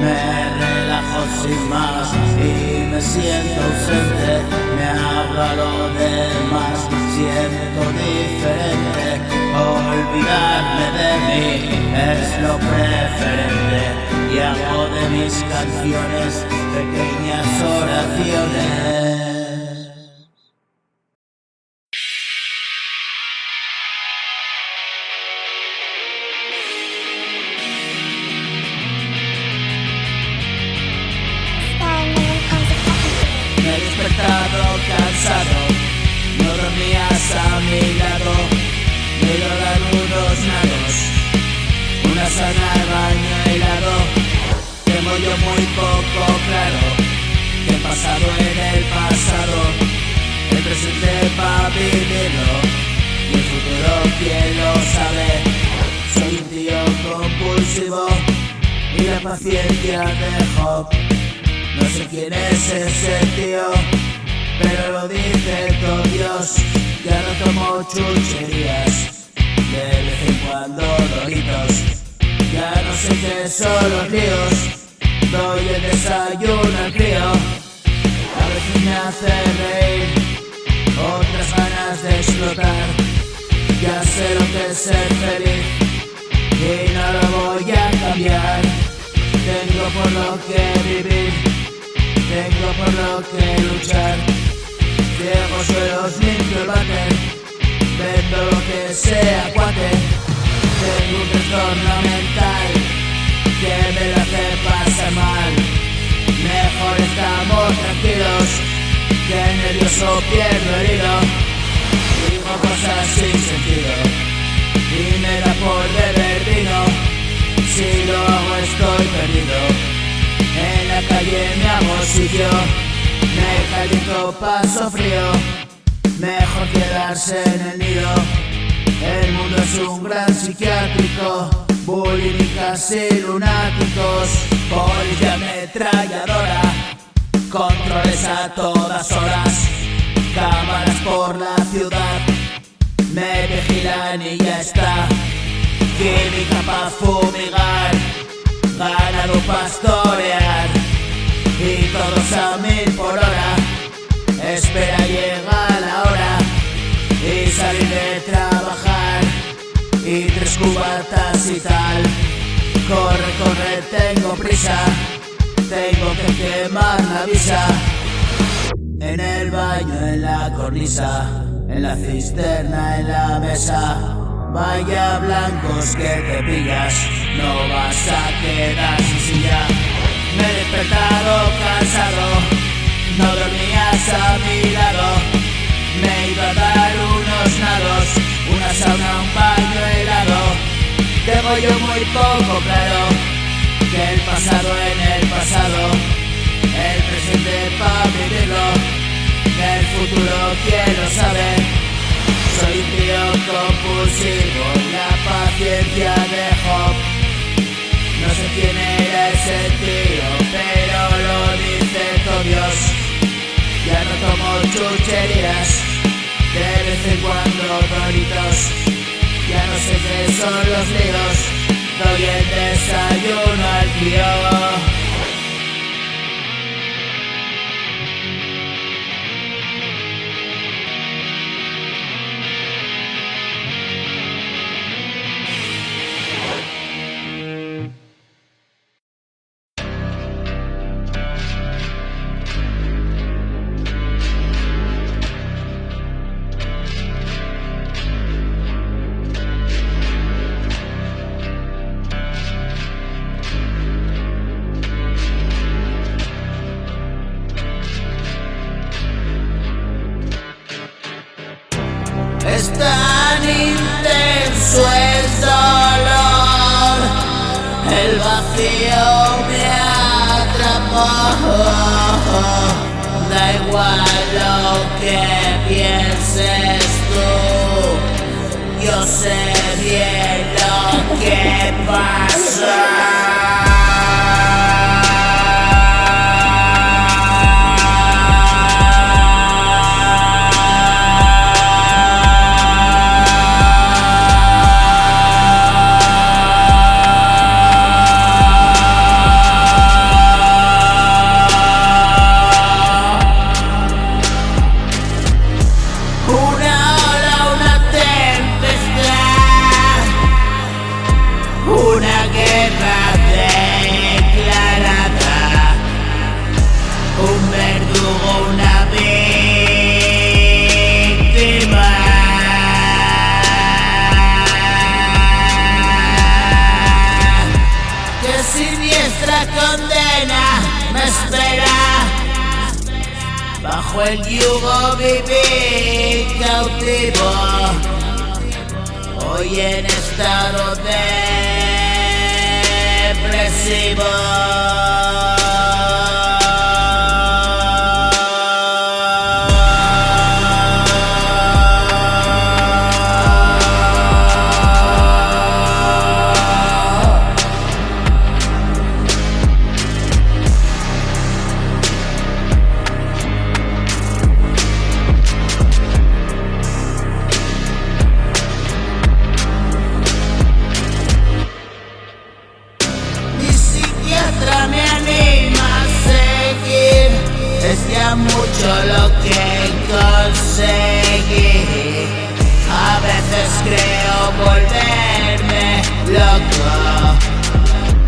Me relajo sin más y me siento ausente. Me abro a lo demás, siento diferente. Olvidarme de mí es lo preferente y hago de mis canciones pequeñas oraciones. Me he despertado cansado, no dormías a mi lado. Me he ido a dar unos nados, una sana al baño helado. Tengo yo muy poco claro que he pasado en el pasado, el presente para vivirlo y el futuro quién lo sabe. Soy un tío compulsivo y la paciencia dejo. No sé quién es ese tío, pero lo dice todo Dios. Ya no tomo chucherías, de vez en cuando doritos. Ya no sé qué son los líos, doy el desayuno al crío. A veces me hace reír, otras ganas de explotar. Ya sé lo que es ser feliz y no lo voy a cambiar. Tengo por lo que vivir, tengo por lo que luchar. Ciego suelos, limpio el váter, vendo lo que sea cuate. Tengo un trastorno mental que me lo hace pasar mal. Mejor estamos tranquilos, que nervioso pierdo el hilo. Digo cosas sin sentido y me da por beber vino. Si lo hago estoy perdido, en la calle me hago sitio. Me caliento, paso frío, mejor quedarse en el nido. El mundo es un gran psiquiátrico, bulímicas y lunáticos. Policía ametralladora, controles a todas horas. Cámaras por la ciudad, me vigilan y ya está. Química pa' fumigar, ganado pastorear. Y todos a 1000 por hora, espera llega la hora y salir de trabajar y 3 cubatas y tal. Corre, corre, tengo prisa, tengo que quemar la visa. En el baño, en la cornisa, en la cisterna, en la mesa. Vaya blancos que te pillas, no vas a quedar sin silla. Me he despertado cansado, no dormías a mi lado. Me he ido a dar unos nados, una sauna, un baño helado. Tengo yo muy poco claro que el pasado en el pasado, el presente pa' vivirlo, el futuro quién lo sabe. Soy un tío compulsivo, la paciencia de Job. No sé quién era ese tío, pero lo dice todo Dios. Ya no tomo chucherías, de vez en cuando Doritos. Ya no sé qué son los líos, doy el desayuno al tío. Es tan intenso el dolor, el vacío me atrapó. Da igual lo que pienses tú, yo sé bien lo que pasa. Una guerra declarada, un verdugo, una víctima. Qué siniestra condena me espera. Bajo el yugo viví cautivo, hoy en estado depresivo. Me anima a seguir, es ya mucho lo que conseguí. A veces creo volverme loco,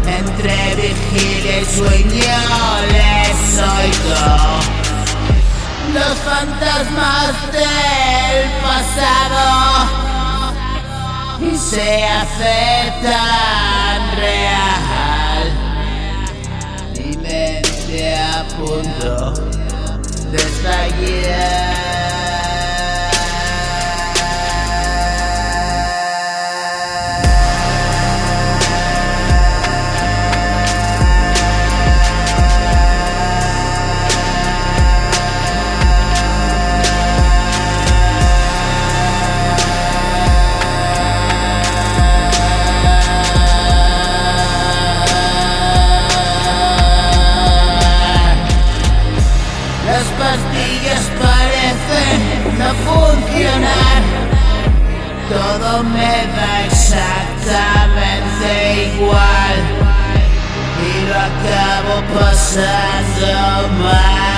entre vigilia y sueño les oigo. Los fantasmas del pasado y se hace tan real. Mi mente a punto de estallar. Las pastillas parecen no funcionar, todo me da exactamente igual y lo acabo pasando mal.